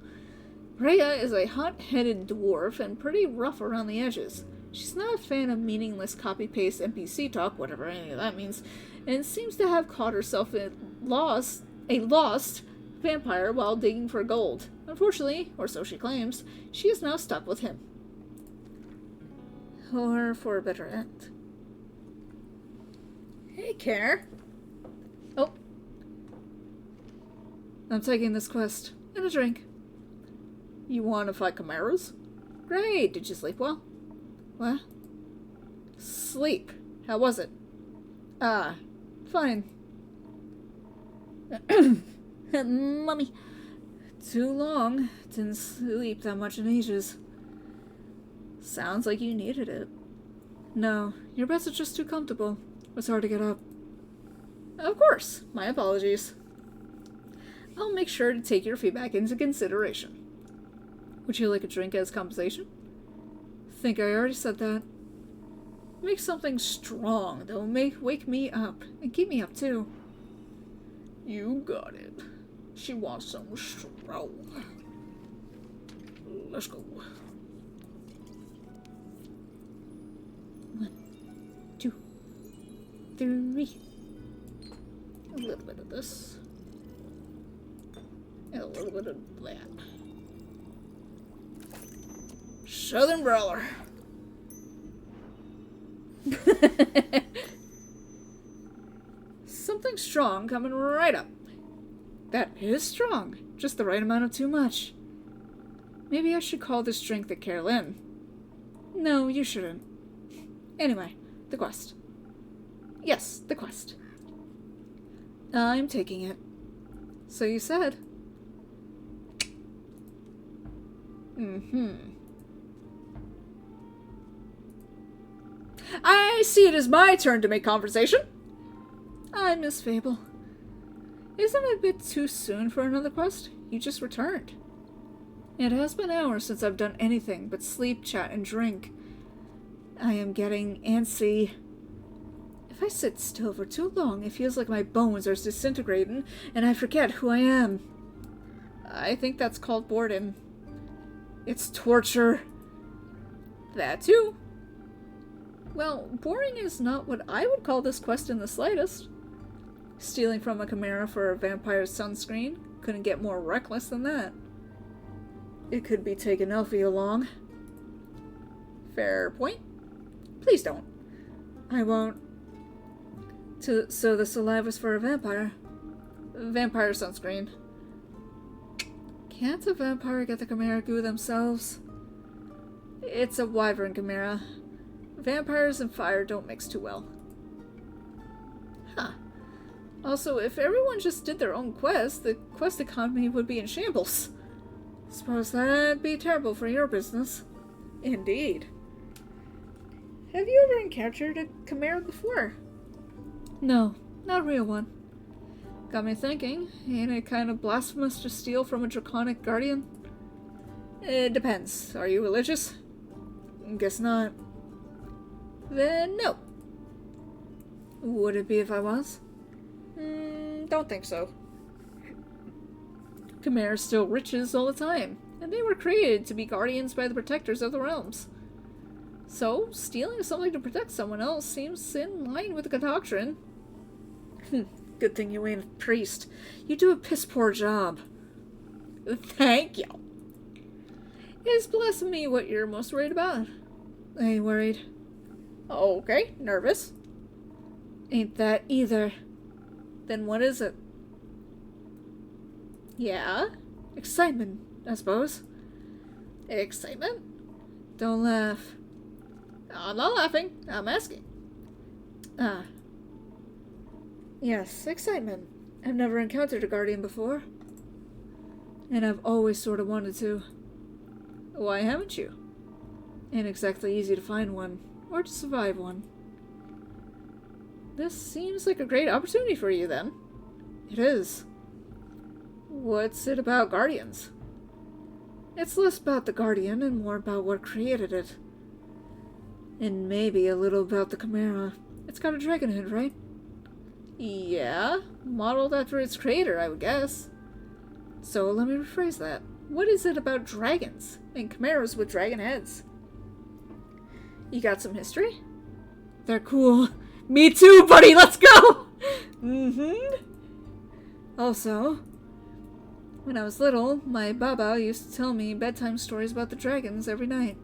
Rhea is a hot-headed dwarf and pretty rough around the edges. She's not a fan of meaningless copy-paste NPC talk, whatever any of that means, and seems to have caught herself a lost vampire while digging for gold. Unfortunately, or so she claims, she is now stuck with him. Or for a better end. Hey, Care. Oh. I'm taking this quest. And a drink. You want to fight chimeras? Great. Did you sleep well? What? Sleep. How was it? Fine. Mummy. Too long. Didn't sleep that much in ages. Sounds like you needed it. No, your beds are just too comfortable. It's hard to get up. Of course. My apologies. I'll make sure to take your feedback into consideration. Would you like a drink as compensation? Think I already said that. Make something strong that'll wake me up, and keep me up too. You got it. She wants something strong. Let's go. 1, 2, 3. A little bit of this. And a little bit of that. Southern Brawler. Something strong coming right up. That is strong. Just the right amount of too much. Maybe I should call this drink the Carolyn. No, you shouldn't. Anyway, the quest. Yes, the quest. I'm taking it. So you said. I see it is my turn to make conversation. I'm Miss Fable. Isn't it a bit too soon for another quest? You just returned. It has been hours since I've done anything but sleep, chat, and drink. I am getting antsy. If I sit still for too long, it feels like my bones are disintegrating, and I forget who I am. I think that's called boredom. It's torture. That too. Well, boring is not what I would call this quest in the slightest. Stealing from a chimera for a vampire's sunscreen couldn't get more reckless than that. It could be taking Elfie along. Fair point. Please don't. I won't. So the saliva's for a vampire. Vampire sunscreen. Can't a vampire get the chimera goo themselves? It's a wyvern chimera. Vampires and fire don't mix too well. Huh. Also, if everyone just did their own quest, the quest economy would be in shambles. Suppose that'd be terrible for your business. Indeed. Have you ever encountered a chimera before? No, not a real one. Got me thinking, ain't it kind of blasphemous to steal from a draconic guardian? It depends. Are you religious? Guess not. Then no. Would it be if I was? Don't think so. Chimeras steal riches all the time, and they were created to be guardians by the protectors of the realms. So, stealing something to protect someone else seems in line with the doctrine. Good thing you ain't a priest. You do a piss-poor job. Thank you. Is blasphemy what you're most worried about? I ain't worried. Okay, nervous. Ain't that either. Then what is it? Yeah? Excitement, I suppose. Excitement? Don't laugh. I'm not laughing. I'm asking. Yes, excitement. I've never encountered a guardian before. And I've always sort of wanted to. Why haven't you? Ain't exactly easy to find one, or to survive one. This seems like a great opportunity for you, then. It is. What's it about guardians? It's less about the guardian and more about what created it. And maybe a little about the chimera. It's got a dragon head, right? Yeah, modeled after its creator, I would guess. So let me rephrase that. What is it about dragons and chimeras with dragon heads? You got some history? They're cool. Me too, buddy, let's go! Also, when I was little, my baba used to tell me bedtime stories about the dragons every night.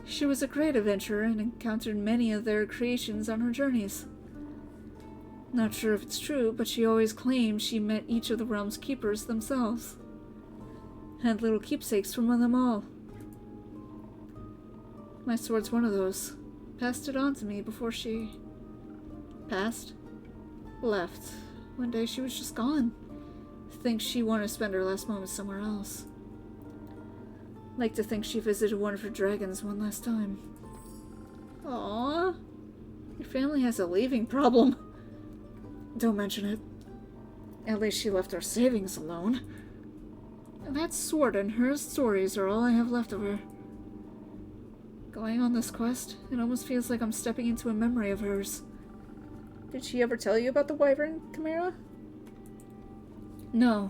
She was a great adventurer and encountered many of their creations on her journeys. Not sure if it's true, but she always claimed she met each of the realm's keepers themselves. Had little keepsakes from them all. My sword's one of those. Passed it on to me before she... left. One day she was just gone. Think she wanted to spend her last moments somewhere else. Like to think she visited one of her dragons one last time. Aww. Your family has a leaving problem. Don't mention it. At least she left our savings alone. That sword and her stories are all I have left of her. Going on this quest, it almost feels like I'm stepping into a memory of hers. Did she ever tell you about the wyvern chimera? No.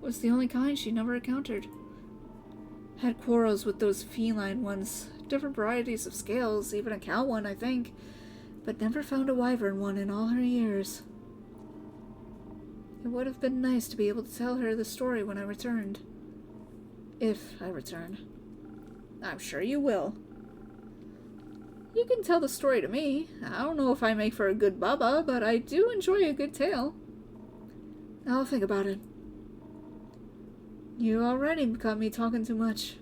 It was the only kind she never encountered. Had quarrels with those feline ones, different varieties of scales, even a cow one, I think, but never found a wyvern one in all her years. It would have been nice to be able to tell her the story when I returned. If I return. I'm sure you will. You can tell the story to me. I don't know if I make for a good baba, but I do enjoy a good tale. I'll think about it. You already got me talking too much.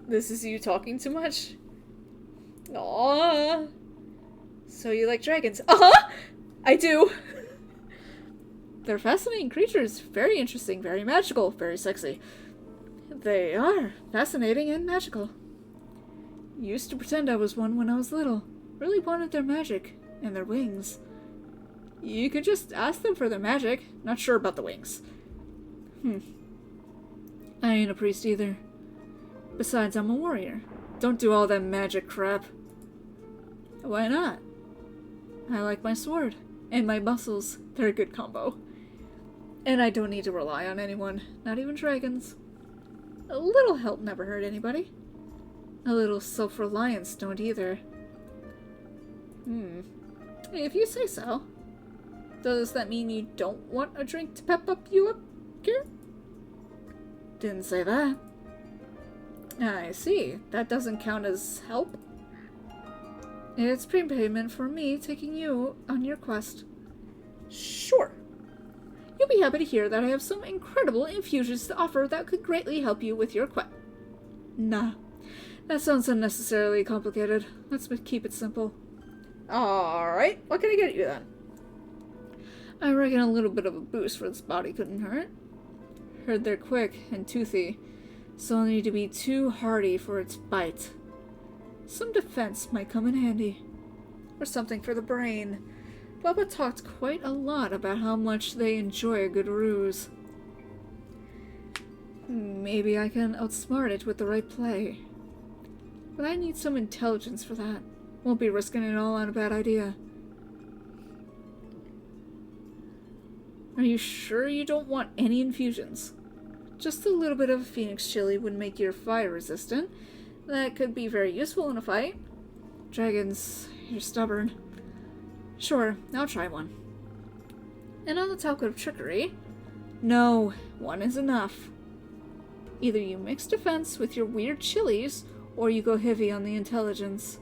This is you talking too much? Aww. So you like dragons? I do! They're fascinating creatures. Very interesting, very magical, very sexy. They are fascinating and magical. Used to pretend I was one when I was little. Really wanted their magic and their wings. You could just ask them for their magic. Not sure about the wings. I ain't a priest either. Besides, I'm a warrior. Don't do all that magic crap. Why not? I like my sword. And my muscles. They're a good combo. And I don't need to rely on anyone. Not even dragons. A little help never hurt anybody. A little self-reliance don't either. If you say so. Does that mean you don't want a drink to pep up you up here? Didn't say that. I see. That doesn't count as help. It's prepayment for me taking you on your quest. Sure. You'll be happy to hear that I have some incredible infusions to offer that could greatly help you with your quest. Nah. That sounds unnecessarily complicated. Let's keep it simple. Alright, what can I get you then? I reckon a little bit of a boost for this body couldn't hurt. Heard they're quick and toothy, so I'll need to be too hardy for its bite. Some defense might come in handy. Or something for the brain. Bubba talked quite a lot about how much they enjoy a good ruse. Maybe I can outsmart it with the right play. But I need some intelligence for that. Won't be risking it all on a bad idea. Are you sure you don't want any infusions? Just a little bit of Phoenix chili would make your fire resistant. That could be very useful in a fight. Dragons, you're stubborn. Sure, I'll try one. And on the topic of trickery, no, one is enough. Either you mix defense with your weird chilies, or you go heavy on the intelligence.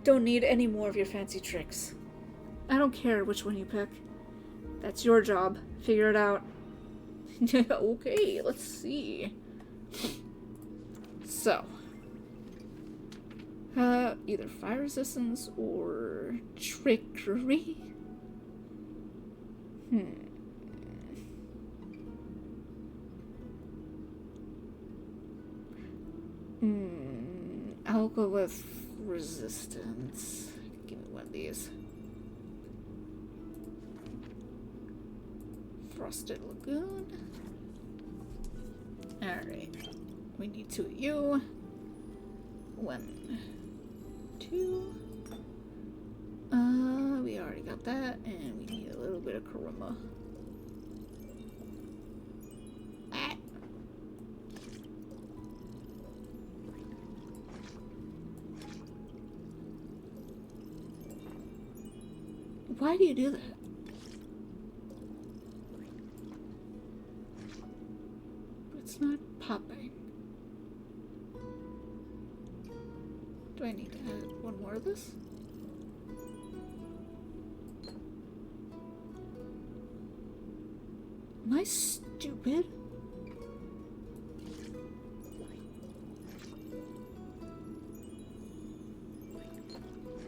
Don't need any more of your fancy tricks. I don't care which one you pick. That's your job. Figure it out. Okay, let's see. So. Either fire resistance or trickery? I'll go with resistance. Give me one of these. Frosted Lagoon. Alright. We need 2 of you. 1, 2. We already got that, and we need a little bit of Karuma. Why do you do that? It's not popping. Do I need to add one more of this? Am I stupid?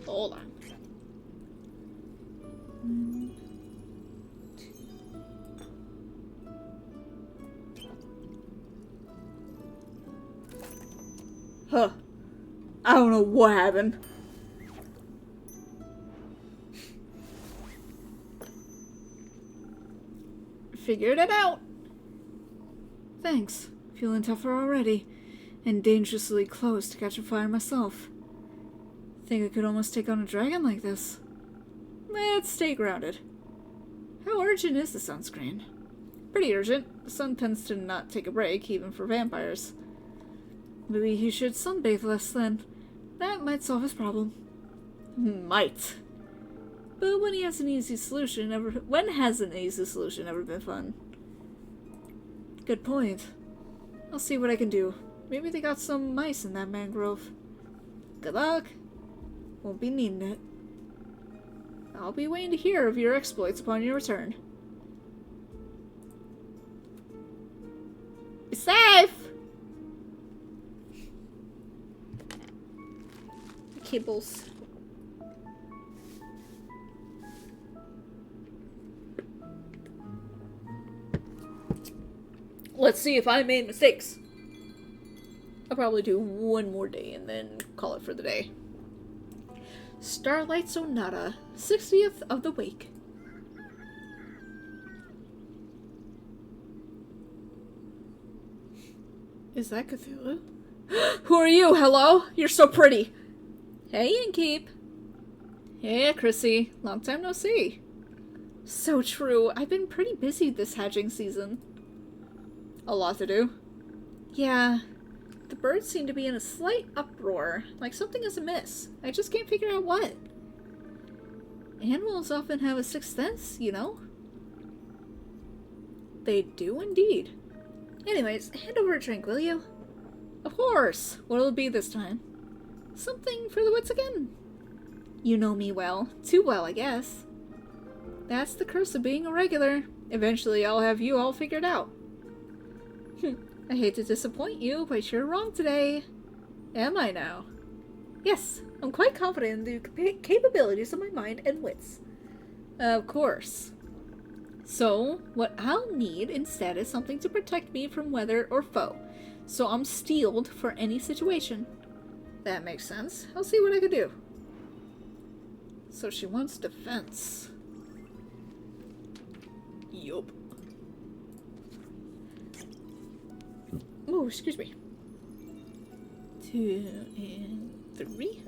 Hold on. 1, 2. Huh. I don't know what happened. Figured it out. Thanks. Feeling tougher already. And dangerously close to catching fire myself. Think I could almost take on a dragon like this. Let's stay grounded. How urgent is the sunscreen? Pretty urgent. The sun tends to not take a break, even for vampires. Maybe he should sunbathe less then. That might solve his problem. Might. But when has an easy solution ever been fun? Good point. I'll see what I can do. Maybe they got some mice in that mangrove. Good luck. Won't be needing it. I'll be waiting to hear of your exploits upon your return. Be safe! Kibbles. Let's see if I made mistakes. I'll probably do one more day and then call it for the day. Starlight Sonata, 60th of the Wake. Is that Cthulhu? Who are you? Hello? You're so pretty. Hey, Innkeep. Hey, Chrissy. Long time no see. So true. I've been pretty busy this hatching season. A lot to do. Yeah. The birds seem to be in a slight uproar, like something is amiss. I just can't figure out what. Animals often have a sixth sense, you know? They do indeed. Anyways, hand over a drink, will you? Of course! What'll it be this time? Something for the wits again. You know me well. Too well, I guess. That's the curse of being a regular. Eventually I'll have you all figured out. I hate to disappoint you, but you're wrong today. Am I now? Yes, I'm quite confident in the capabilities of my mind and wits. Of course. So, what I'll need instead is something to protect me from weather or foe, so I'm steeled for any situation. That makes sense. I'll see what I can do. So she wants defense. Yup. Oh, excuse me. 2 and 3.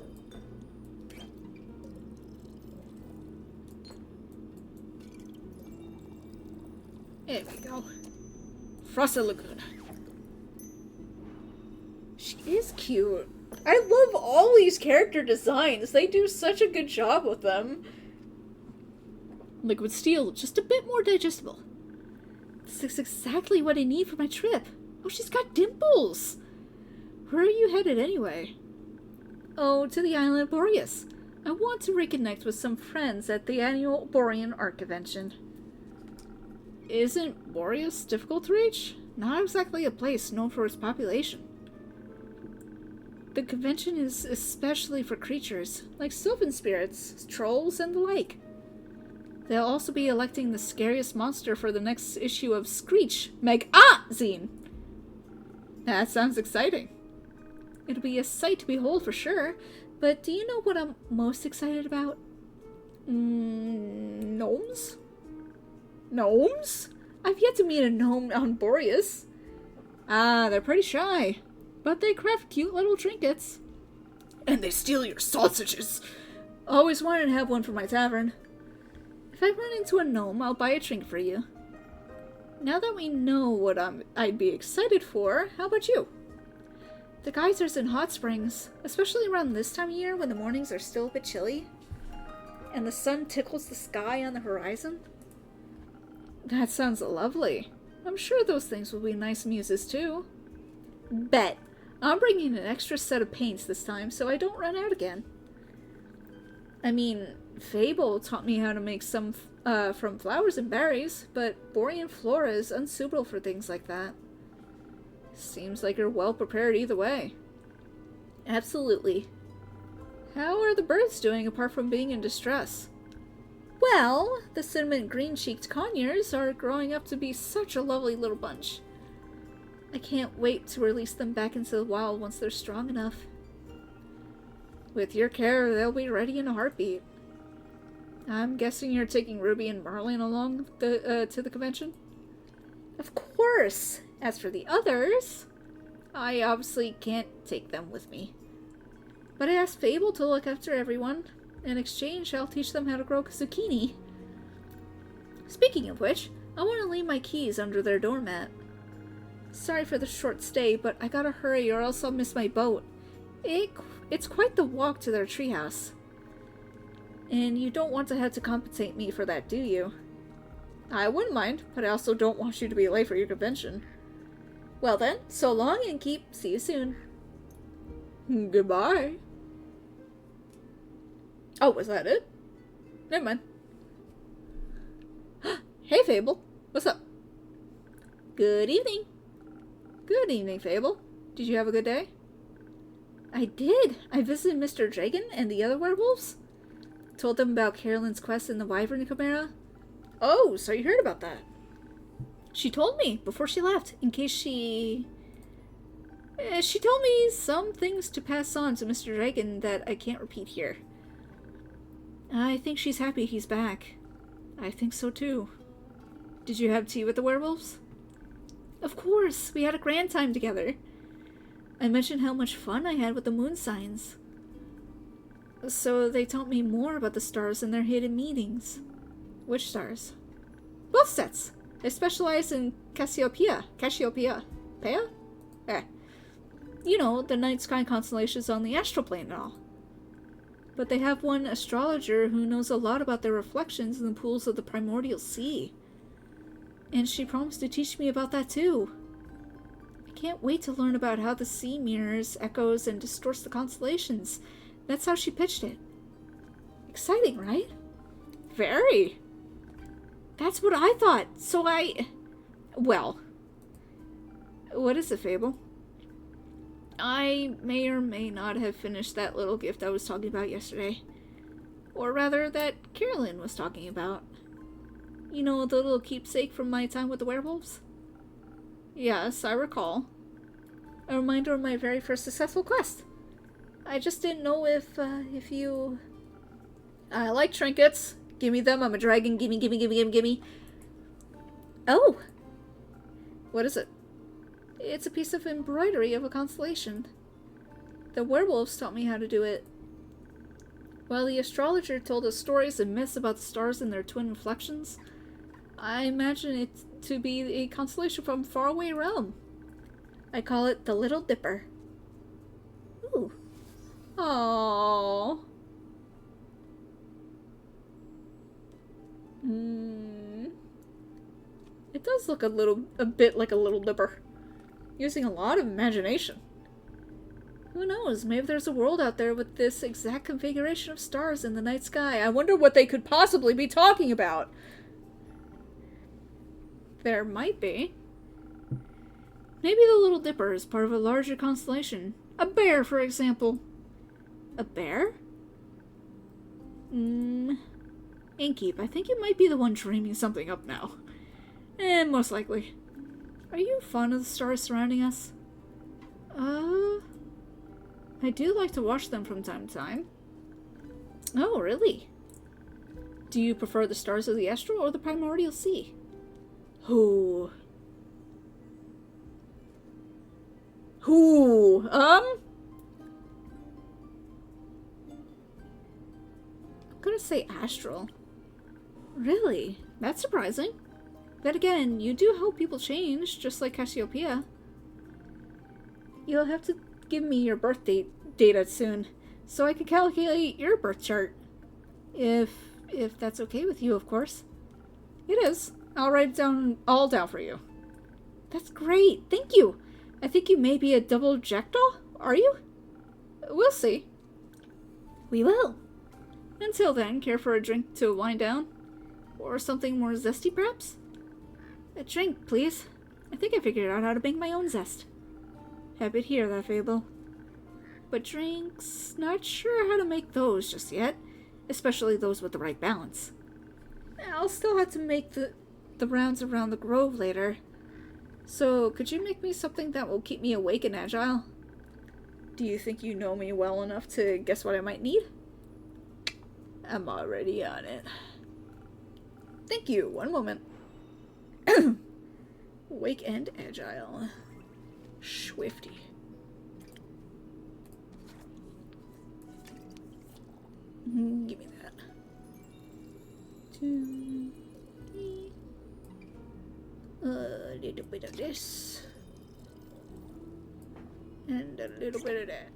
There we go. Frosted Lagoon. She is cute. I love all these character designs. They do such a good job with them. Liquid steel, just a bit more digestible. This is exactly what I need for my trip. Oh, she's got dimples! Where are you headed anyway? Oh, to the island of Boreas. I want to reconnect with some friends at the annual Borean Art Convention. Isn't Boreas difficult to reach? Not exactly a place known for its population. The convention is especially for creatures, like sylvan spirits, trolls, and the like. They'll also be electing the scariest monster for the next issue of Screech Magazine. That sounds exciting. It'll be a sight to behold for sure, but do you know what I'm most excited about? Gnomes? Gnomes? I've yet to meet a gnome on Boreas. They're pretty shy, but they craft cute little trinkets. And they steal your sausages. Always wanted to have one for my tavern. If I run into a gnome, I'll buy a trinket for you. Now that we know what I'd be excited for, how about you? The geysers in hot springs, especially around this time of year when the mornings are still a bit chilly, and the sun tickles the sky on the horizon. That sounds lovely. I'm sure those things will be nice muses too. Bet. I'm bringing an extra set of paints this time so I don't run out again. I mean, Fable taught me how to make some from flowers and berries, but Borean flora is unsuitable for things like that. Seems like you're well prepared either way. Absolutely. How are the birds doing apart from being in distress? Well, the cinnamon green-cheeked conures are growing up to be such a lovely little bunch. I can't wait to release them back into the wild once they're strong enough. With your care, they'll be ready in a heartbeat. I'm guessing you're taking Ruby and Marlin along to the convention? Of course! As for the others, I obviously can't take them with me. But I asked Fable to look after everyone. In exchange, I'll teach them how to grow zucchini. Speaking of which, I want to leave my keys under their doormat. Sorry for the short stay, but I gotta hurry or else I'll miss my boat. It's quite the walk to their treehouse. And you don't want to have to compensate me for that, do you? I wouldn't mind, but I also don't want you to be late for your convention. Well then, so long and see you soon. Goodbye. Oh, was that it? Never mind. Hey, Fable. What's up? Good evening. Good evening, Fable. Did you have a good day? I did. I visited Mr. Dragon and the other werewolves. Told them about Carolyn's quest in the Wyvern Chimera. Oh, so you heard about that. She told me before she left, in case she told me some things to pass on to Mr. Dragon that I can't repeat here. I think she's happy he's back. I think so too. Did you have tea with the werewolves? Of course, we had a grand time together. I mentioned how much fun I had with the moon signs. So they taught me more about the stars and their hidden meanings. Which stars? Both sets. They specialize in Cassiopeia. Cassiopeia. Pea? You know, the night sky constellations on the astral plane and all. But they have one astrologer who knows a lot about their reflections in the pools of the primordial sea. And she promised to teach me about that too. I can't wait to learn about how the sea mirrors, echoes, and distorts the constellations. That's how she pitched it. Exciting, right? Very. That's what I thought. Well. What is it, Fable? I may or may not have finished that little gift I was talking about yesterday. Or rather, that Carolyn was talking about. You know, the little keepsake from my time with the werewolves? Yes, I recall. A reminder of my very first successful quest. I just didn't know if you... I like trinkets. Gimme them, I'm a dragon. Gimme, gimme, gimme, gimme, gimme. Oh! What is it? It's a piece of embroidery of a constellation. The werewolves taught me how to do it. While the astrologer told us stories and myths about the stars and their twin reflections, I imagine it to be a constellation from a faraway realm. I call it the Little Dipper. Ooh. Aww. It does look a bit like a Little Dipper. Using a lot of imagination. Who knows, maybe there's a world out there with this exact configuration of stars in the night sky. I wonder what they could possibly be talking about. There might be. Maybe the Little Dipper is part of a larger constellation. A bear, for example. A bear? Innkeep, I think you might be the one dreaming something up now. Most likely. Are you fond of the stars surrounding us? I do like to watch them from time to time. Oh, really? Do you prefer the stars of the astral or the primordial sea? Who? I'm gonna say astral. Really? That's surprising. Then again, you do help people change, just like Cassiopeia. You'll have to give me your birth data soon, so I can calculate your birth chart. If that's okay with you, of course. It is. I'll write it all down for you. That's great. Thank you. I think you may be a double jackdaw. Are you? We'll see. We will. Until then, care for a drink to wind down? Or something more zesty, perhaps? A drink, please. I think I figured out how to make my own zest. Happy to hear that, Fable. But drinks, not sure how to make those just yet. Especially those with the right balance. I'll still have to make the rounds around the grove later. So, could you make me something that will keep me awake and agile? Do you think you know me well enough to guess what I might need? I'm already on it. Thank you. One moment. Awake and agile. Swifty. Give me that. 2, 3. A little bit of this. And a little bit of that.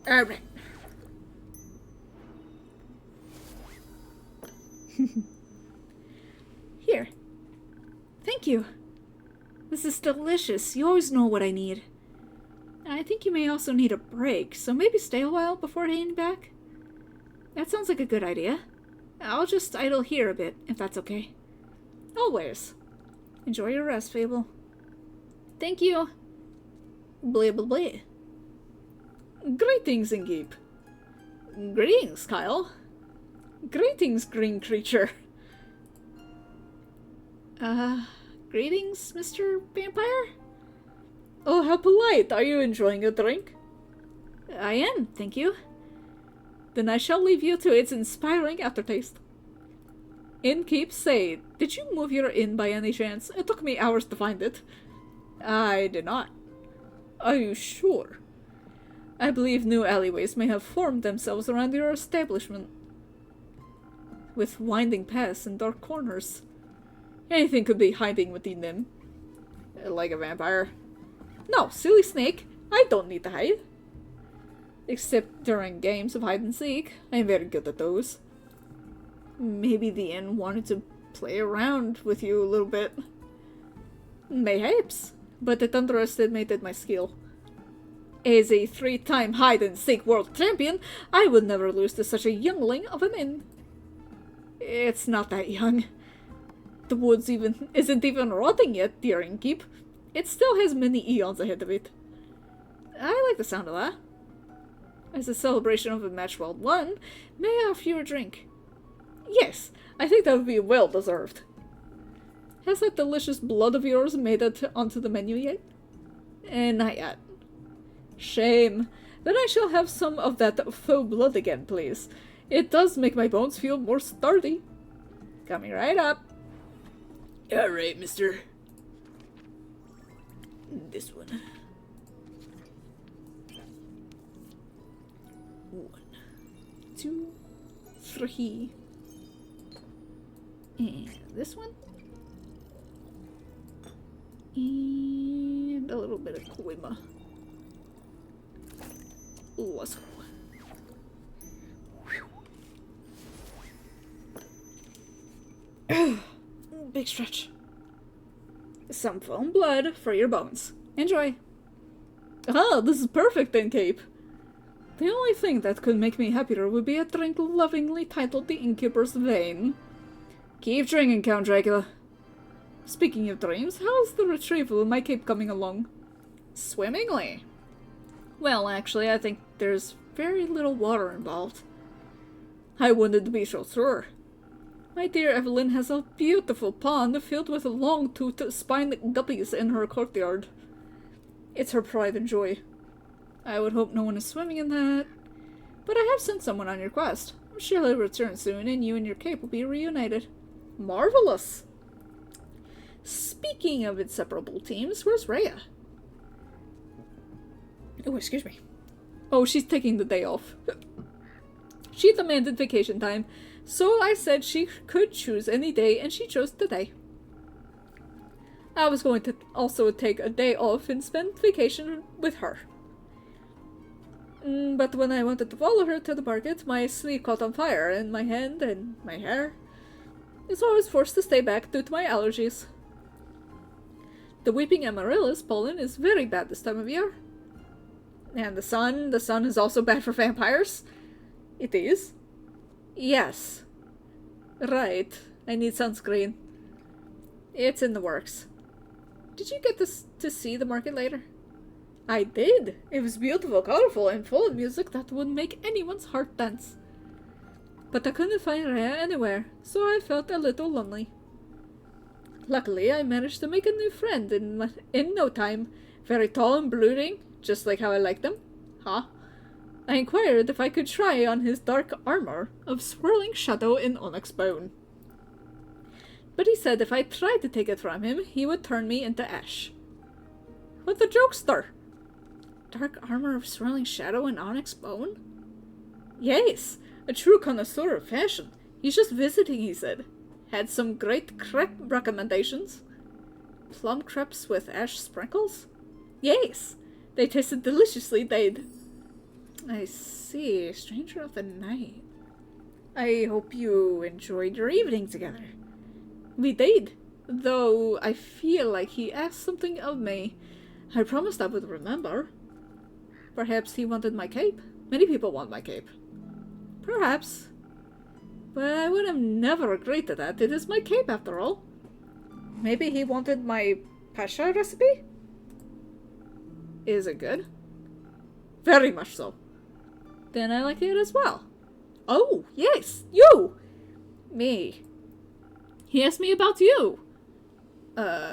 Alright. Here. Thank you. This is delicious. You always know what I need. I think you may also need a break, so maybe stay a while before heading back? That sounds like a good idea. I'll just idle here a bit, if that's okay. Always. Enjoy your rest, Fable. Thank you. Blah blah blah. Greetings, Ingeep. Greetings, Kyle. Greetings, green creature. Greetings, Mr. Vampire? Oh, how polite. Are you enjoying a drink? I am, thank you. Then I shall leave you to its inspiring aftertaste. Innkeep, say, did you move your inn by any chance? It took me hours to find it. I did not. Are you sure? I believe new alleyways may have formed themselves around your establishment, with winding paths and dark corners. Anything could be hiding within them. Like a vampire. No, silly snake. I don't need to hide. Except during games of hide and seek. I'm very good at those. Maybe the inn wanted to play around with you a little bit. Mayhaps. But it underestimated my skill. As a 3-time hide and seek world champion, I would never lose to such a youngling of an inn. It's not that young. The woods isn't even rotting yet, dear Innkeep. It still has many eons ahead of it. I like the sound of that. As a celebration of a match well won, may I offer you a drink? Yes, I think that would be well deserved. Has that delicious blood of yours made it onto the menu yet? Not yet. Shame. Then I shall have some of that faux blood again, please. It does make my bones feel more sturdy. Coming right up. Alright, mister. This one. 1, 2, 3. And this one. And a little bit of Koima. Let's go. Big stretch. Some foam blood for your bones. Enjoy. Ah, this is perfect then, Cape. The only thing that could make me happier would be a drink lovingly titled the Innkeeper's Vein. Keep drinking, Count Dracula. Speaking of dreams, how's the retrieval of my cape coming along? Swimmingly. Well, actually, I think there's very little water involved. I wanted to be so sure. My dear Evelyn has a beautiful pond filled with long-toothed spined guppies in her courtyard. It's her pride and joy. I would hope no one is swimming in that. But I have sent someone on your quest. I'm sure he'll return soon, and you and your cape will be reunited. Marvelous! Speaking of inseparable teams, where's Rhea? Oh, excuse me. Oh, she's taking the day off. She demanded vacation time, so I said she could choose any day, and she chose today. I was going to also take a day off and spend vacation with her. But when I wanted to follow her to the market, my sleeve caught on fire, and my hand and my hair. So I was forced to stay back due to my allergies. The weeping amaryllis pollen is very bad this time of year. And the sun is also bad for vampires. It is? Yes. Right. I need sunscreen. It's in the works. Did you get to see the market later? I did. It was beautiful, colorful, and full of music that would make anyone's heart dance. But I couldn't find Rhea anywhere, so I felt a little lonely. Luckily, I managed to make a new friend in no time. Very tall and brooding, just like how I like them. Huh? I inquired if I could try on his dark armor of swirling shadow in onyx bone. But he said if I tried to take it from him, he would turn me into ash. What the jokester? Dark armor of swirling shadow and onyx bone? Yes, a true connoisseur of fashion. He's just visiting, he said. Had some great crepe recommendations. Plum crepes with ash sprinkles? Yes, they tasted deliciously, they'd. I see, stranger of the night. I hope you enjoyed your evening together. We did, though I feel like he asked something of me. I promised I would remember. Perhaps he wanted my cape. Many people want my cape. Perhaps. But I would have never agreed to that. It is my cape, after all. Maybe he wanted my pasha recipe? Is it good? Very much so. Then I like it as well. Oh, yes, you! Me. He asked me about you.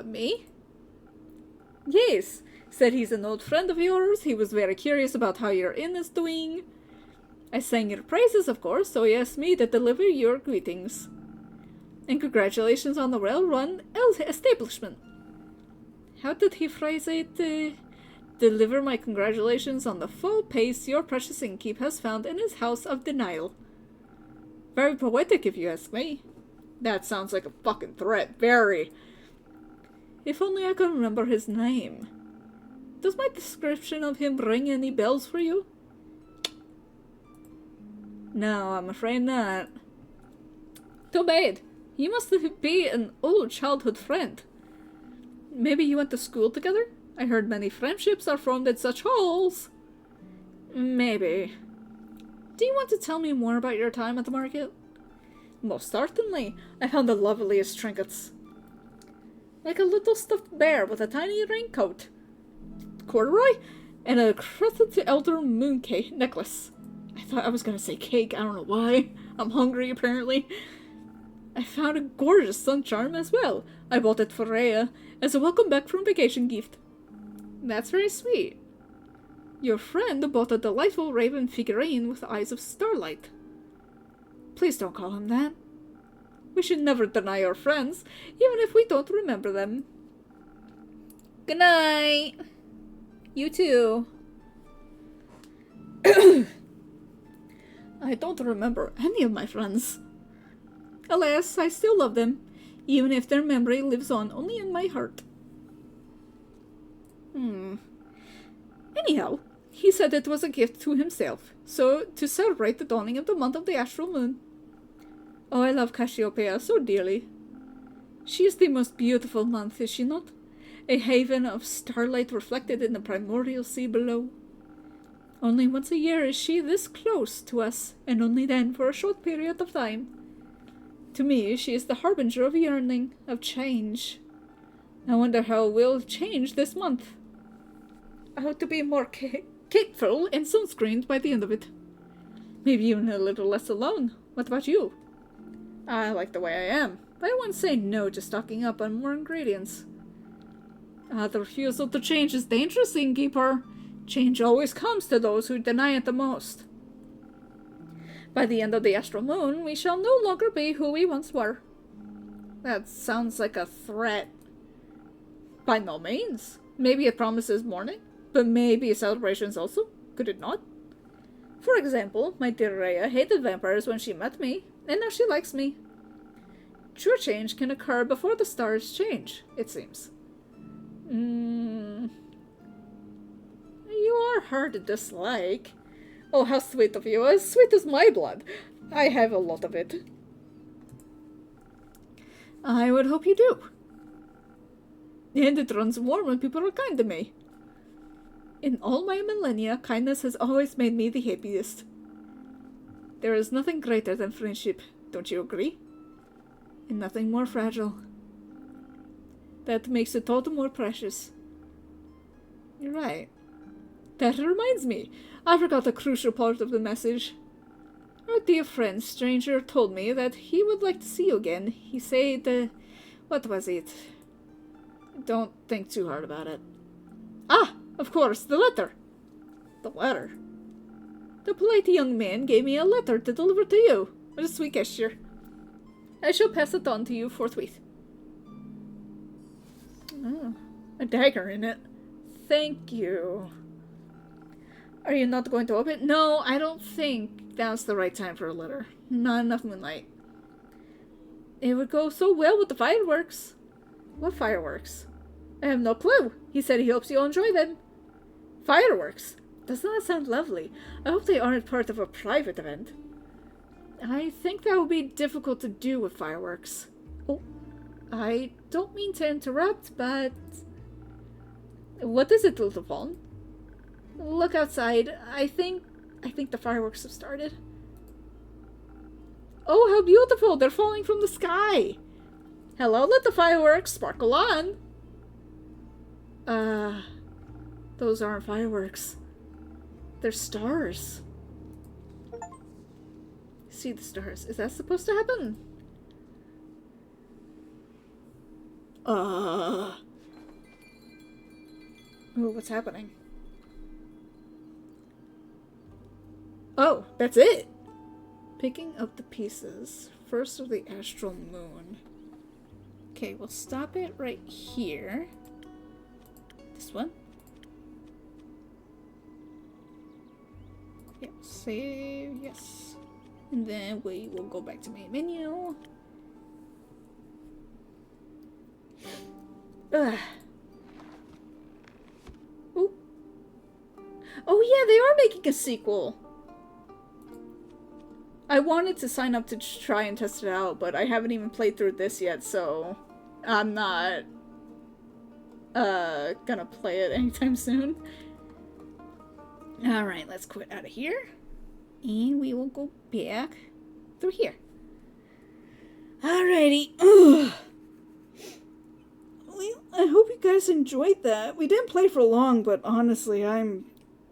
Me? Yes. Said he's an old friend of yours. He was very curious about how your inn is doing. I sang your praises, of course, so he asked me to deliver your greetings. And congratulations on the well-run establishment. How did he phrase it? Deliver my congratulations on the full pace your precious innkeep has found in his house of denial. Very poetic, if you ask me. That sounds like a fucking threat. Very. If only I could remember his name. Does my description of him ring any bells for you? No, I'm afraid not. Too bad. You must be an old childhood friend. Maybe you went to school together? I heard many friendships are formed in such halls. Maybe. Do you want to tell me more about your time at the market? Most certainly. I found the loveliest trinkets. Like a little stuffed bear with a tiny raincoat. Corduroy? And a crested elder moon cake necklace. I thought I was gonna say cake. I don't know why. I'm hungry, apparently. I found a gorgeous sun charm as well. I bought it for Rhea as a welcome back from vacation gift. That's very sweet. Your friend bought a delightful raven figurine with eyes of starlight. Please don't call him that. We should never deny our friends, even if we don't remember them. Good night. You too. I don't remember any of my friends. Alas, I still love them, even if their memory lives on only in my heart. Anyhow, he said it was a gift to himself, so to celebrate the dawning of the month of the astral moon. Oh, I love Cassiopeia so dearly. She is the most beautiful month, is she not? A haven of starlight reflected in the primordial sea below. Only once a year is she this close to us, and only then for a short period of time. To me, she is the harbinger of yearning, of change. I wonder how we'll change this month. I hope to be more capeful and sunscreened by the end of it. Maybe even a little less alone. What about you? I like the way I am, but I wouldn't say no to stocking up on more ingredients. The refusal to change is dangerous, innkeeper. Change always comes to those who deny it the most. By the end of the astral moon, we shall no longer be who we once were. That sounds like a threat. By no means. Maybe it promises mourning, but maybe celebrations also. Could it not? For example, my dear Rhea hated vampires when she met me, and now she likes me. True change can occur before the stars change, it seems. You are hard to dislike. Oh, how sweet of you. As sweet as my blood. I have a lot of it. I would hope you do. And it runs warm when people are kind to me. In all my millennia, kindness has always made me the happiest. There is nothing greater than friendship, don't you agree? And nothing more fragile. That makes it all the more precious. You're right. That reminds me, I forgot a crucial part of the message. Our dear friend stranger told me that he would like to see you again. He said, what was it? Don't think too hard about it. Ah, of course, the letter. The letter? The polite young man gave me a letter to deliver to you. What a sweet gesture. I shall pass it on to you forthwith. Oh, a dagger in it. Thank you. Are you not going to open it? No, I don't think now's the right time for a letter. Not enough moonlight. It would go so well with the fireworks. What fireworks? I have no clue. He said he hopes you'll enjoy them. Fireworks? Doesn't that sound lovely? I hope they aren't part of a private event. I think that would be difficult to do with fireworks. Oh, I don't mean to interrupt, but... What is it, little fawn? Look outside. I think the fireworks have started. Oh, how beautiful! They're falling from the sky! Hello, let the fireworks sparkle on! Those aren't fireworks. They're stars. See the stars. Is that supposed to happen? Oh, what's happening? Oh, that's it! Picking up the pieces. First of the astral moon. Okay, we'll stop it right here. This one. Yeah, save, yes. And then we will go back to main menu. Ugh. Ooh. Oh yeah, they are making a sequel. I wanted to sign up to try and test it out, but I haven't even played through this yet, so I'm not gonna play it anytime soon. Alright, let's quit out of here. And we will go back through here. Alrighty. Ugh. Well, I hope you guys enjoyed that. We didn't play for long, but honestly, I'm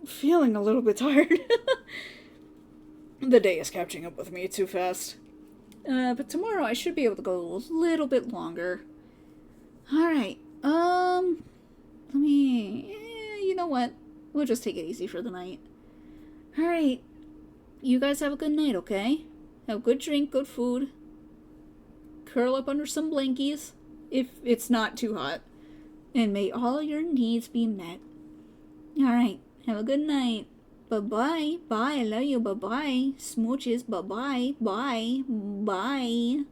feeling a little bit tired. The day is catching up with me too fast. But tomorrow I should be able to go a little bit longer. Alright, you know what? We'll just take it easy for the night. Alright. You guys have a good night, okay? Have a good drink, good food. Curl up under some blankies, if it's not too hot. And may all your needs be met. Alright. Have a good night. Bye-bye. Bye. I love you. Bye-bye. Smooches. Bye-bye. Bye. Bye.